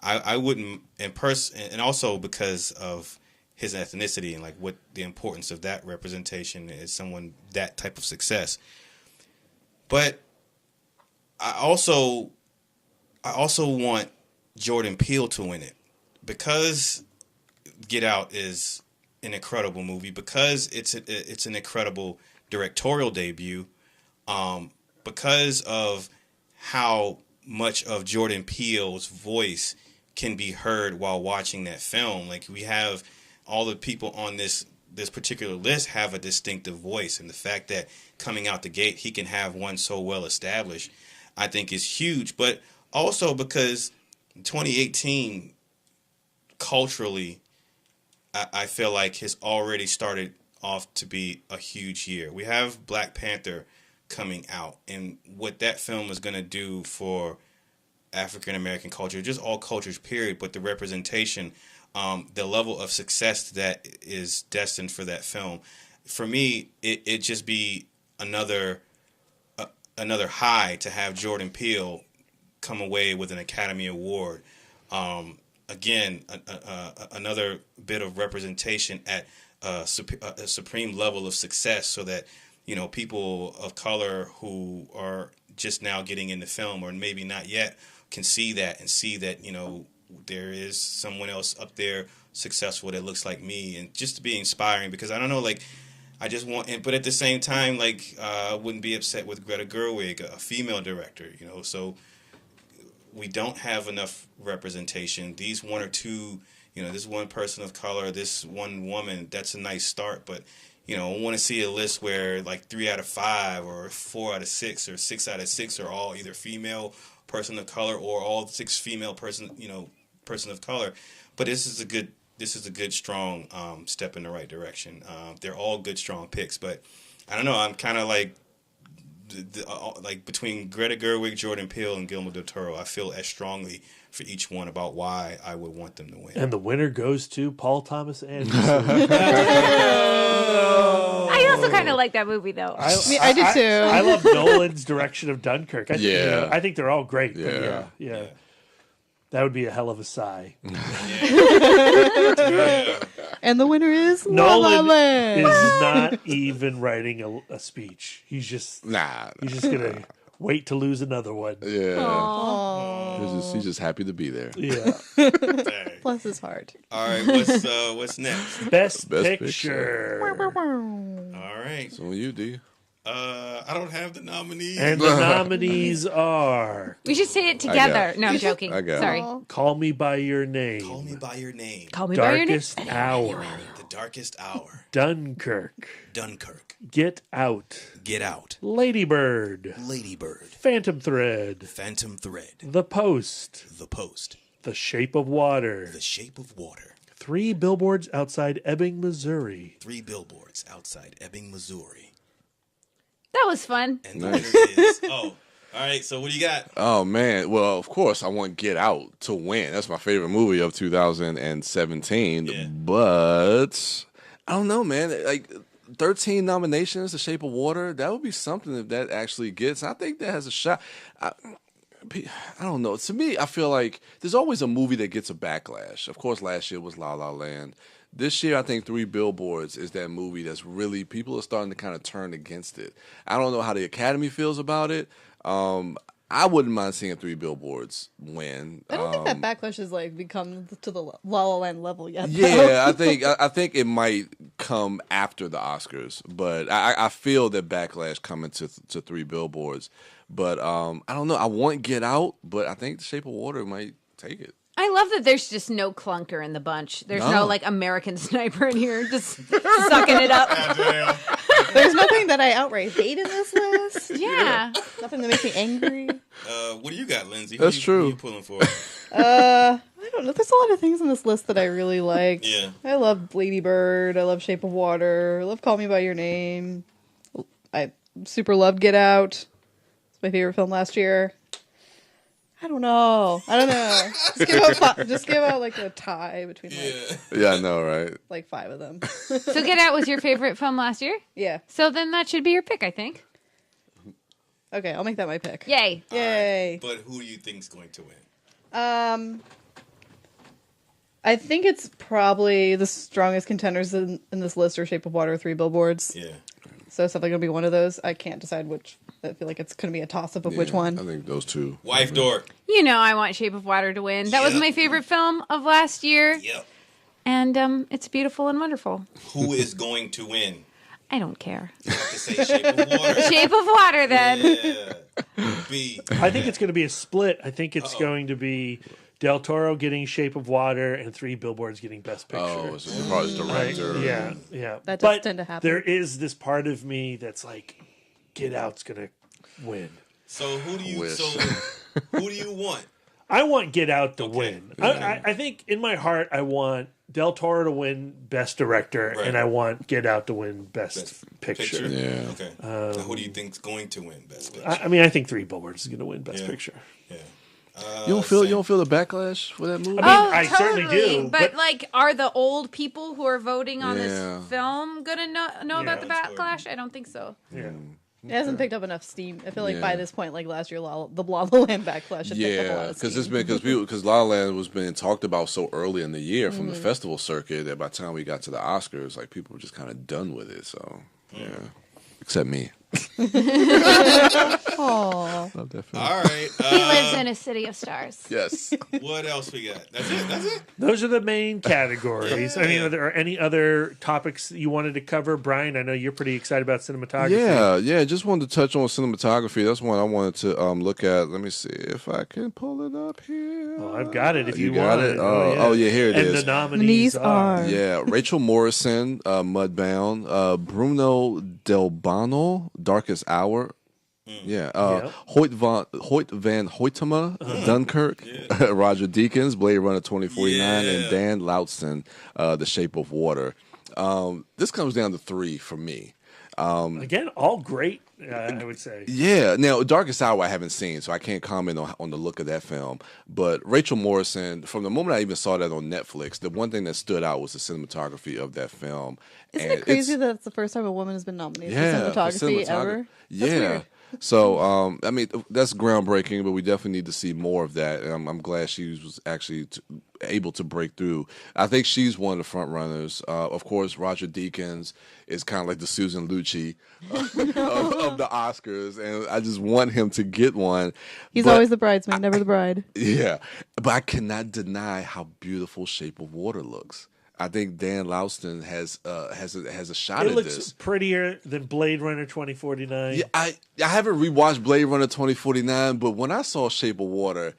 I wouldn't, and also because of his ethnicity and like what the importance of that representation is, someone that type of success. But I also want Jordan Peele to win it because Get Out is an incredible movie, because it's an incredible directorial debut, because of how much of Jordan Peele's voice can be heard while watching that film. Like, we have all the people on this particular list have a distinctive voice, and the fact that coming out the gate he can have one so well established, I think is huge. But also because 2018 culturally, I feel like has already started off to be a huge year. We have Black Panther coming out, and what that film is going to do for African American culture, just all cultures, period, but the representation, the level of success that is destined for that film, for me, it just be another high to have Jordan Peele come away with an Academy Award. Again, another bit of representation at a supreme level of success, so that, you know, people of color who are just now getting into film, or maybe not yet, can see that and see that, you know, there is someone else up there successful that looks like me, and just to be inspiring. Because I don't know, like, I just want, but at the same time, like, I wouldn't be upset with Greta Gerwig, a female director, you know. So we don't have enough representation. These one or two, you know, this one person of color, this one woman, that's a nice start. But, you know, I want to see a list where like 3 out of 5 or 4 out of 6 or 6 out of 6 are all either female person of color, or all 6 female person of color. But this is a good strong step in the right direction. They're all good strong picks, but I don't know, I'm kind of like like between Greta Gerwig, Jordan Peele, and Guillermo del Toro, I feel as strongly for each one about why I would want them to win. And the winner goes to Paul Thomas Anderson. I also kind of like that movie, though. I did too. I love Nolan's direction of Dunkirk. I think, Yeah. you know, I think they're all great. Yeah. But yeah. That would be a hell of a sigh. And the winner is La La Nolan Land. is not even writing a speech. He's just He's just gonna wait to lose another one. Yeah. He's just happy to be there. Yeah. Bless his heart. All right, what's next? Best Best picture. All right, So you, D. I don't have the nominees. And the nominees are We should say it together. it. No, I'm joking. I got it. Sorry. Call Me By Your Name, Call Me By Your Name, Call me by your name. Darkest Hour, The Darkest Hour, Dunkirk, Dunkirk, Get Out, Get Out, Lady Bird, Lady Bird, Phantom Thread, Phantom Thread, The Post, The Post, The Shape of Water, The Shape of Water, 3 Billboards Outside Ebbing, Missouri, 3 Billboards Outside Ebbing, Missouri. That was fun. And the Nice. winner is, all right, so what do you got? Oh man, well of course I want Get Out to win. That's my favorite movie of 2017. Yeah. But I don't know, man. Like 13 nominations, The Shape of Water. That would be something if that actually gets. I think that has a shot. I don't know. To me, I feel like there's always a movie that gets a backlash. Of course, last year was La La Land. This year, I think 3 Billboards is that movie that's really, people are starting to kind of turn against it. I don't know how the Academy feels about it. I wouldn't mind seeing 3 Billboards win. I don't think that backlash has like become to the La La Land level yet. though. Yeah, I think it might come after the Oscars, but I feel that backlash coming to 3 Billboards. But I don't know. I want Get Out, but I think The Shape of Water might take it. I love that there's just no clunker in the bunch. There's no like American Sniper in here just sucking it up. There's nothing that I outright hate in this list. Yeah. Nothing that makes me angry. What do you got, Lindsay? That's true. Who you pulling for? I don't know. There's a lot of things on this list that I really liked. Yeah. I love Lady Bird. I love Shape of Water. I love Call Me by Your Name. I super loved Get Out. It's my favorite film last year. I don't know. Just give out like a tie between Yeah, I know, right? like 5 of them. So Get Out was your favorite film last year? Yeah. So then that should be your pick, I think. Okay, I'll make that my pick. Yay. Yay. But who do you think's going to win? I think it's probably the strongest contenders in this list are Shape of Water, 3 Billboards. Yeah. So it's definitely going to be one of those. I can't decide which. I feel like it's going to be a toss-up of which one. I think those two. Wife Dork. You know I want Shape of Water to win. That was my favorite film of last year. Yep. And it's beautiful and wonderful. Who is going to win? I don't care. You have to say Shape of Water. Shape of Water, then. Yeah. B. I think it's going to be a split. I think it's going to be Del Toro getting Shape of Water and 3 Billboards getting Best Picture. Oh, so the probably director. Right. Yeah. That does But tend to happen. there is this part of me that's like, Get Out's going to win. So who do you? Wish. So who do you want? I want Get Out to win. I think in my heart, I want Del Toro to win Best Director, Right. and I want Get Out to win Best Picture. Yeah. Okay. Now who do you think's going to win Best Picture? I mean, I think 3 Billboards is going to win Best Yeah. Picture. Yeah. You don't feel the backlash for that movie? I mean, I certainly do. But like, are the old people who are voting on Yeah. this film gonna know about the that's backlash? I don't think so. Yeah. It hasn't picked up enough steam. I feel like Yeah. by this point, like last year, the La La Land backlash had picked up a lot Yeah, of because steam. because La La Land was being talked about so early in the year from the festival circuit that by the time we got to the Oscars, like people were just kind of done with it. So yeah, except me. Aw. Oh, definitely. All right. He lives in a city of stars. Yes. What else we got? That's it. That's it. Those are the main categories. I mean, are there any other topics that you wanted to cover? Brian, I know you're pretty excited about cinematography. Yeah. Just wanted to touch on cinematography. That's one I wanted to look at. Let me see if I can pull it up here. Well, I've got it if you got want it. Oh yeah, here it and is. the nominees are. Yeah, Rachel Morrison, Mudbound, Bruno Delbano, Darkest Hour. Yeah, Hoyt Van Hoytema, Dunkirk, Roger Deakins, Blade Runner 2049, and Dan Lautzen, The Shape of Water. This comes down to 3 for me. Again, all great, I would say. Yeah. Now, Darkest Hour I haven't seen, so I can't comment on the look of that film. But Rachel Morrison, from the moment I even saw that on Netflix, the one thing that stood out was the cinematography of that film. Isn't it crazy that it's the first time a woman has been nominated for cinematography ever? That's Yeah. weird. So, I mean, that's groundbreaking, but we definitely need to see more of that. And I'm glad she was actually able to break through. I think she's one of the front runners. Of course, Roger Deakins is kind of like the Susan Lucci of the Oscars, and I just want him to get one. He's But always the bridesmaid, never the bride. yeah, but I cannot deny how beautiful Shape of Water looks. I think Dan Lautzen has a shot It at looks this. prettier than Blade Runner 2049. Yeah, I haven't rewatched Blade Runner 2049, but when I saw Shape of Water,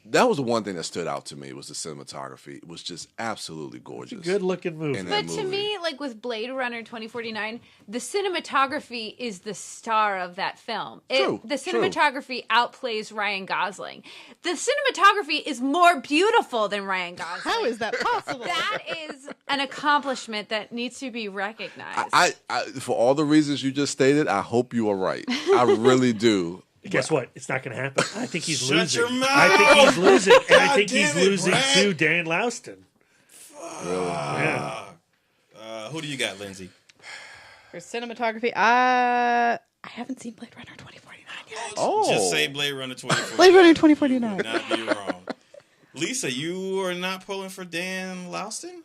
that was the one thing that stood out to me was the cinematography. It was just absolutely gorgeous. Good looking movie. And that But to movie. me, like with Blade Runner 2049, the cinematography is the star of that film. True, The true. cinematography outplays Ryan Gosling. The cinematography is more beautiful than Ryan Gosling. How is that possible? That is an accomplishment that needs to be recognized. I for all the reasons you just stated, I hope you are right. I really do. Guess what? It's not going to happen. I think he's Shut losing. your mouth! I think he's losing. And I think God he's damn it, losing Brad. to Dan Laustin. Yeah. Who do you got, Lindsay? For cinematography, I haven't seen Blade Runner 2049 yet. Oh, Just say Blade Runner 2049. Blade Runner 2049. Not be wrong. Lisa, you are not pulling for Dan Laustin?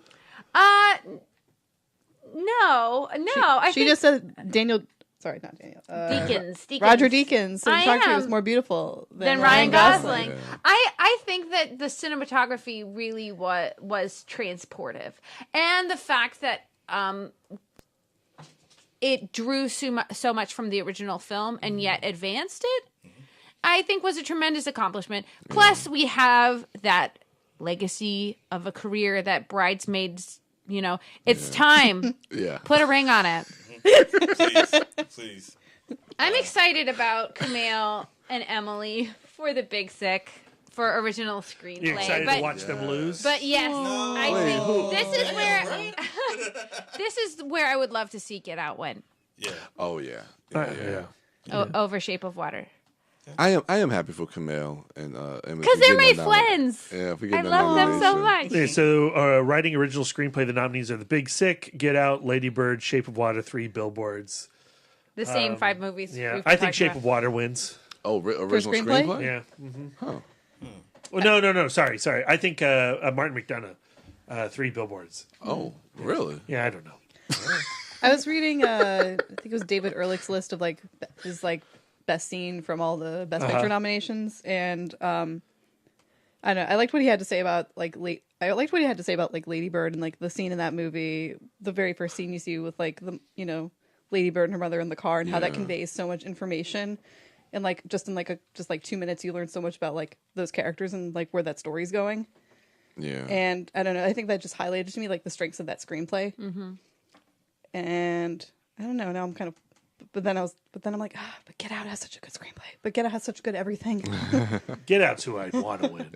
No. I She think just said Daniel. Sorry, not Daniel. Deakins. Roger Deakins. I Cinematography am. was more beautiful Than Ryan Gosling. I think that the cinematography really was transportive. And the fact that it drew so much from the original film and yet advanced it, I think was a tremendous accomplishment. Plus, we have that legacy of a career that Bridesmaids, it's time. Yeah. Put a ring on it. Please. I'm excited about Kumail and Emily for The Big Sick for original screenplay. You excited to watch them lose? But yes, I think this is where I would love to see Get Out win. Yeah. Oh yeah. Over Shape of Water. I am happy for Kumail and Because they're my friends. Yeah, if we get I that love them so nomination. much. Okay, so writing original screenplay, the nominees are The Big Sick, Get Out, Lady Bird, Shape of Water, 3 Billboards. The same 5 movies. Yeah, we've I think talked Shape about. of Water wins. Oh, original screenplay? screenplay? Yeah. Mm-hmm. Well, no. Sorry. I think Martin McDonagh, 3 Billboards. Oh, really? Yeah, I don't know. I was reading, I think it was David Ehrlich's list of his best scene from all the Best Picture nominations, and I don't know. I liked what he had to say about Lady Bird and the scene in that movie, the very first scene you see with Lady Bird and her mother in the car, and how that conveys so much information. And just in 2 minutes, you learn so much about those characters and where that story's going. Yeah. And I don't know. I think that just highlighted to me the strengths of that screenplay. Mm-hmm. And I don't know. Now I'm kind of, but then I'm like, but Get Out has such a good screenplay. But Get Out has such good everything. Get Out's who I'd want to win.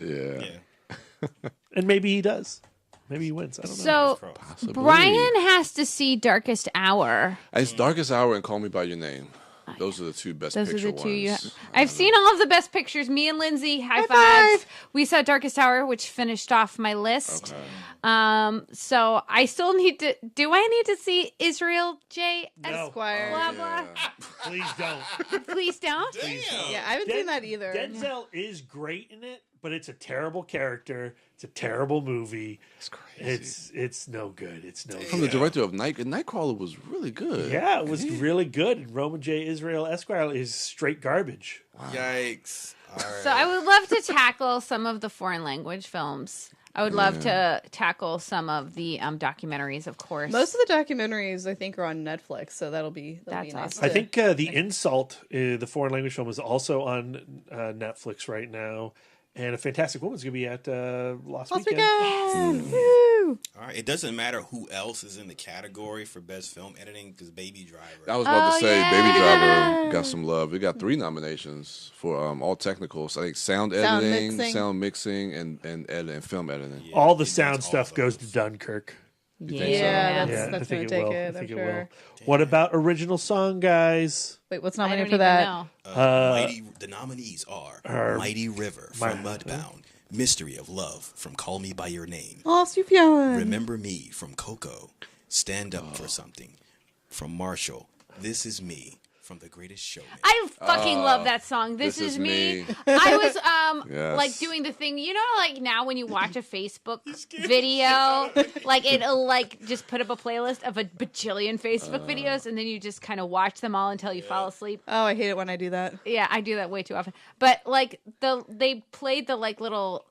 Yeah. And maybe he does. Maybe he wins. I don't know. So Possibly. Brian has to see Darkest Hour. It's Darkest Hour and Call Me by Your Name. Those are the 2 best Those picture are the 2 ones. I've seen all of the best pictures. Me and Lindsay, high fives. We saw Darkest Hour, which finished off my list. Okay. So I still need to. Do I need to see Israel J. No. Esquire. Blah blah. Please don't. Please don't. Damn. Yeah, I haven't seen that either. Denzel is great in it, but it's a terrible character. It's a terrible movie. It's crazy. It's no good. It's no From good. the director of Nightcrawler was really good. Yeah, it was really good. And Roman J. Israel Esquire is straight garbage. Yikes. All right. So I would love to tackle some of the foreign language films. I would love to tackle some of the documentaries, of course. Most of the documentaries I think are on Netflix, so that'll be That's nice. awesome. I think The Insult, the foreign language film, is also on Netflix right now. And A Fantastic Woman's going to be at Last Weekend. Woo! All right. It doesn't matter who else is in the category for best film editing because Baby Driver. I was about to say, yeah. Baby Driver got some love. It got 3 nominations for all technicals. I think sound editing, mixing. sound mixing, and film editing. Yeah, All the it sound gets all stuff goes to those. Dunkirk. think so? Yeah, Yeah, that's I think gonna it take will. it. I I'm think it sure. will. What about original song, guys? Wait, what's I don't nominated even for that? know. The nominees are Mighty River from Mudbound, Mystery of Love from Call Me by Your Name, Oh, Sufjan. Remember Me from Coco, Stand Up for Something from Marshall, This Is Me from The Greatest Showman. I fucking love that song. This is me. I was Yes. doing the thing, now when you watch a Facebook video, it'll just put up a playlist of a bajillion Facebook videos, and then you just kind of watch them all until you fall asleep. Oh, I hate it when I do that. Yeah, I do that way too often. But they played the little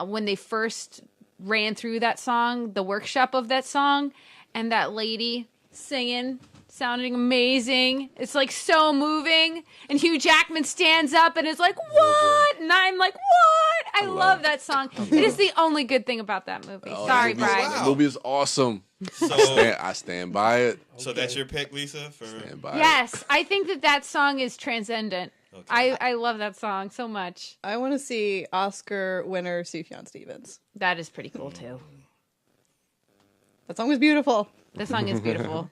when they first ran through that song, the workshop of that song, and that lady singing, sounding amazing. It's so moving. And Hugh Jackman stands up and is like, "What?" And I'm like, "What?" I love that song. It is the only good thing about that movie. Sorry, That movie- Brian. That movie is awesome. So, I stand by it. so that's your pick, Lisa? Stand by it. Yes, I think that song is transcendent. Okay. I love that song so much. I want to see Oscar winner Sufjan Stevens. That is pretty cool too. That song was beautiful. The song is beautiful,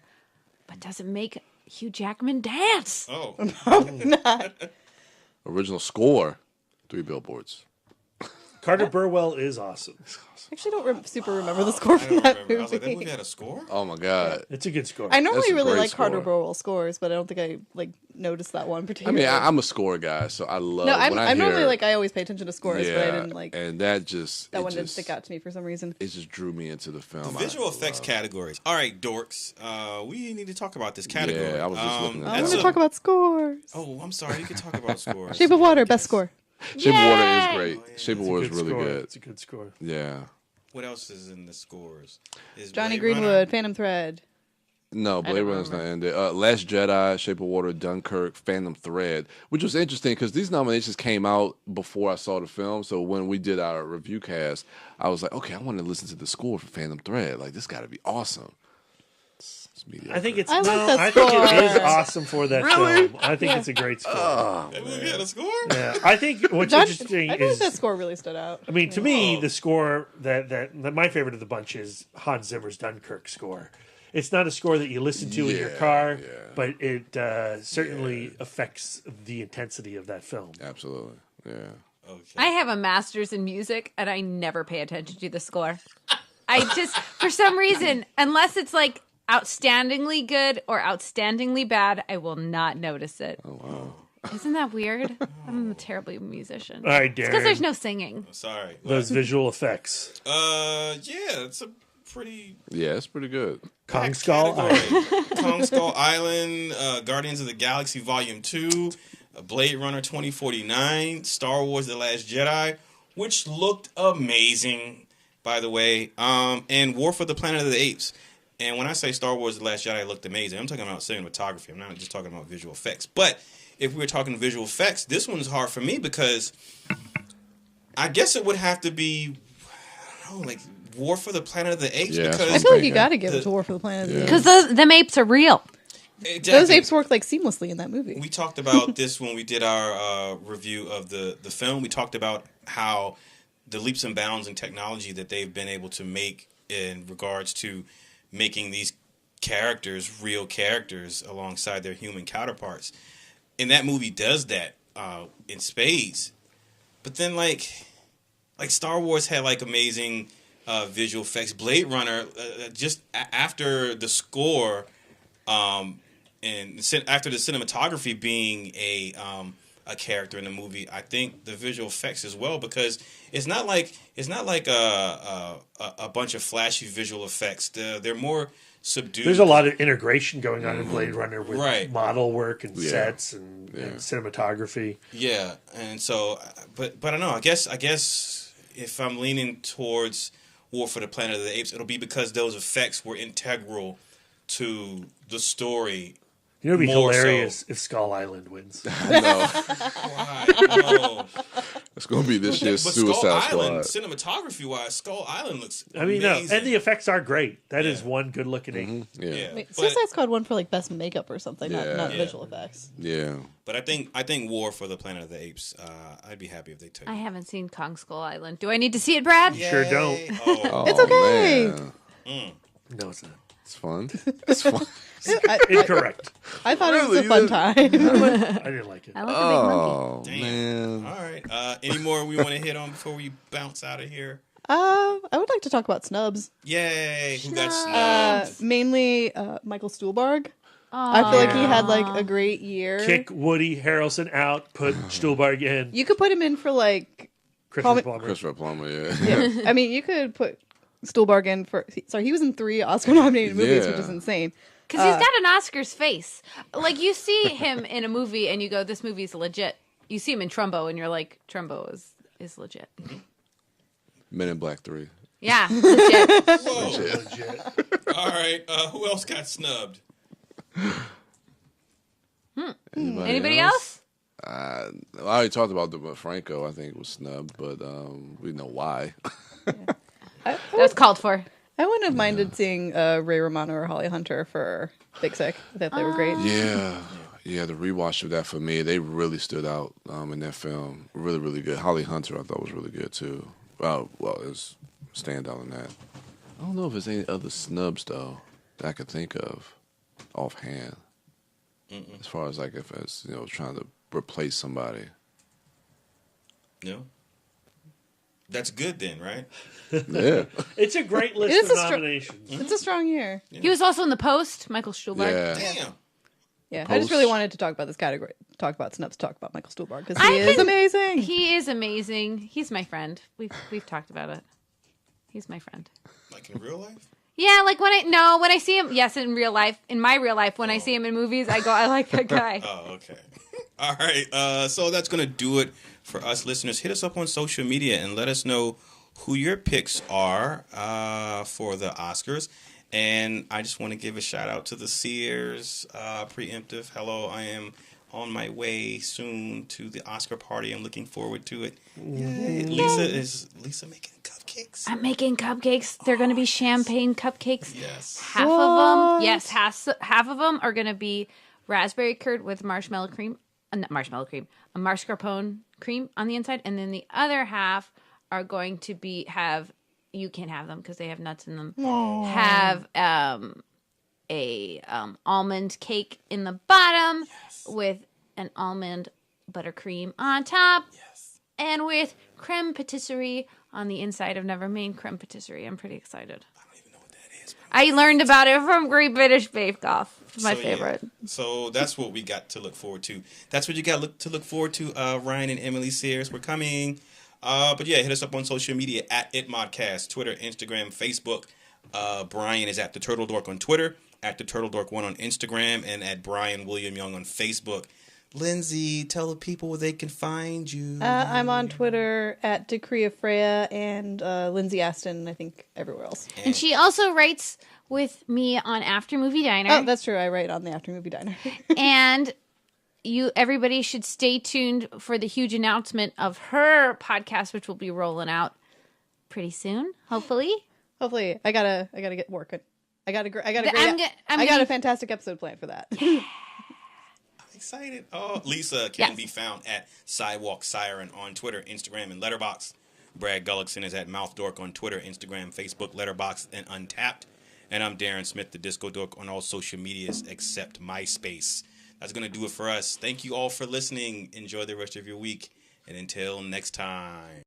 but does it make Hugh Jackman dance? Oh, Original score, 3 Billboards. Carter Burwell is awesome. I actually don't super remember the score I from don't that remember. I was like, that movie. movie had a score? Oh my God. It's a good score. I normally That's a really great like Carter score. Burwell scores, but I don't think I noticed that one I particularly. mean, I'm a score guy, so I love. no, I'm when I normally hear- I always pay attention to scores, but I didn't and that just that one didn't stick out to me for some reason. It just drew me into the film. Visual effects categories. All right, dorks. We need to talk about this category. Yeah, I was just looking at I that. want to talk about scores. Oh, I'm sorry. You can talk about scores. Shape of Water, best score. Shape of Water is Yay! great. Shape of It's a Water is good really score. good. It's a good score. Yeah. What else is in the scores? Is Johnny Blade Greenwood, Runner? Phantom Thread. No, Blade Runner's not in there. Last Jedi, Shape of Water, Dunkirk, Phantom Thread, which was interesting because these nominations came out before I saw the film. So when we did our review cast, I was like, okay, I want to listen to the score for Phantom Thread. Like, this got to be awesome. It's mediocre. I think it's. I like no, that I think it score. is awesome for that film. I think it's a great score. That movie had a score? Yeah, I think what's John, interesting I think is. that score really stood out. I mean, to me, the score that my favorite of the bunch is Hans Zimmer's Dunkirk score. It's not a score that you listen to in your car, but it certainly affects the intensity of that film. Absolutely. Yeah. Okay. I have a master's in music, and I never pay attention to the score. I just, for some reason, unless it's like outstandingly good or outstandingly bad, I will not notice it. Oh, wow. Isn't that weird? I'm a terrible musician. All right, It's because Darren. there's no singing. Sorry. Those visual effects. Yeah, it's a pretty Yeah, it's pretty good. Kong Skull category. Kong Skull Island, Guardians of the Galaxy Volume 2, Blade Runner 2049, Star Wars The Last Jedi, which looked amazing, by the way, and War for the Planet of the Apes. And when I say Star Wars The Last Jedi looked amazing, I'm talking about cinematography. I'm not just talking about visual effects. But if we were talking visual effects, this one's hard for me because I guess it would have to be, I don't know, like War for the Planet of the Apes. Yeah, because I feel like you got to give it to War for the Planet of the Apes. Because them apes are real. Exactly. Those apes work like seamlessly in that movie. We talked about this when we did our review of the film. We talked about how the leaps and bounds in technology that they've been able to make in regards to making these characters real characters alongside their human counterparts. And that movie does that in spades. But then like Star Wars had like amazing visual effects. Blade Runner, just after the score and after the cinematography being a character in the movie, I think the visual effects as well, because it's not like a bunch of flashy visual effects. They're more subdued. There's a lot of integration going on in Blade Runner with Right. model work and sets and cinematography. Yeah, and so, but I don't know. I guess if I'm leaning towards War for the Planet of the Apes, it'll be because those effects were integral to the story. You know, it'd be More hilarious if Skull Island wins. No, Why? No. it's going to be this year's But Suicide Skull Island, Squad. cinematography-wise, Skull Island looks I mean, no, amazing. and the effects are great. That is one good-looking ape. Yeah. Yeah, Wait, but, Suicide Squad won for like best makeup or something, not Yeah. visual effects. Yeah. but I think War for the Planet of the Apes. I'd be happy if they took. I haven't seen Kong Skull Island. Do I need to see it, Brad? You sure don't. Oh, It's okay. Man. No, it's not. It's fun. It's fun. Incorrect. I thought it was Really? a fun time. I didn't like it. I like the big monkey. Oh, damn. man. All right. Any more we want to hit on before we bounce out of here? I would like to talk about snubs. Yay! Who got snubbed? Mainly Michael Stuhlbarg. I feel like he had like a great year. Kick Woody Harrelson out, put Stuhlbarg in. You could put him in for like, Christopher Plummer. Christopher Plummer, yeah. yeah. I mean, you could put Stuhlbarg in for. Sorry, he was in 3 Oscar-nominated movies, which Yeah. is insane. Because he's got an Oscars face. Like, you see him in a movie and you go, this movie's legit. You see him in Trumbo and you're like, Trumbo is legit. Men in Black 3. Yeah, legit. Whoa. Legit. All right. Who else got snubbed? Anybody else? I already talked about Franco. I think was snubbed, but we know why. That's called for. I wouldn't have minded seeing Ray Romano or Holly Hunter for Big Sick. I thought they were great. Yeah, the rewatch of that for me, they really stood out in that film. Really, really good. Holly Hunter, I thought was really good too. Well, it was standout in that. I don't know if there's any other snubs though that I could think of offhand. As far as like if it's trying to replace somebody. No. That's good then, right? Yeah, It's a great list It is of a str- nominations. It's a strong year. He was also in The Post, Michael Stuhlbarg. yeah. Damn. Yeah, I just Post. really wanted to talk about this category, talk about snubs, talk about Michael Stuhlbarg because I he is can- amazing. He is amazing. He's my friend. We've talked about it. He's my friend. Like in real life? Yeah, like when I see him, yes, in real life, in my real life, when I see him in movies, I go, I like that guy. Oh, okay. All right. So that's going to do it for us listeners. Hit us up on social media and let us know who your picks are for the Oscars. And I just want to give a shout out to the Sears preemptive. Hello, I am on my way soon to the Oscar party. I'm looking forward to it. Yay. Lisa making cupcakes? I'm making cupcakes. They're going to be champagne cupcakes. Yes. Half of them are going to be raspberry curd with marshmallow cream. Not marshmallow cream. A mascarpone cream on the inside. And then the other half are going to have, you can't have them because they have nuts in them. Have a almond cake in the bottom with an almond buttercream on top. Yes. And with creme patisserie on the inside. I've never made creme patisserie. I'm pretty excited. I don't even know what that is. I learned about it from Great British Bake Off. It's my favorite. Yeah. So that's what we got to look forward to. That's what you got to look forward to, Ryan and Emily Sears. We're coming. But yeah, hit us up on social media at ITMODcast, Twitter, Instagram, Facebook. Brian is at the Turtle Dork on Twitter, at the Turtle Dork 1 on Instagram, and at Brian William Young on Facebook. Lindsay, tell the people where they can find you. I'm on Twitter at Decree Freya and Lindsay Aston, I think everywhere else. And she also writes with me on After Movie Diner. Oh, that's true. I write on the After Movie Diner. And everybody should stay tuned for the huge announcement of her podcast, which will be rolling out pretty soon, hopefully. Hopefully, I gotta get working. I got a fantastic episode planned for that. I'm excited. Oh, Lisa can be found at Sidewalk Siren on Twitter, Instagram, and Letterboxd. Brad Gullickson is at Mouth Dork on Twitter, Instagram, Facebook, Letterboxd, and Untapped. And I'm Darren Smith, the Disco Dork, on all social medias except MySpace. That's going to do it for us. Thank you all for listening. Enjoy the rest of your week. And until next time.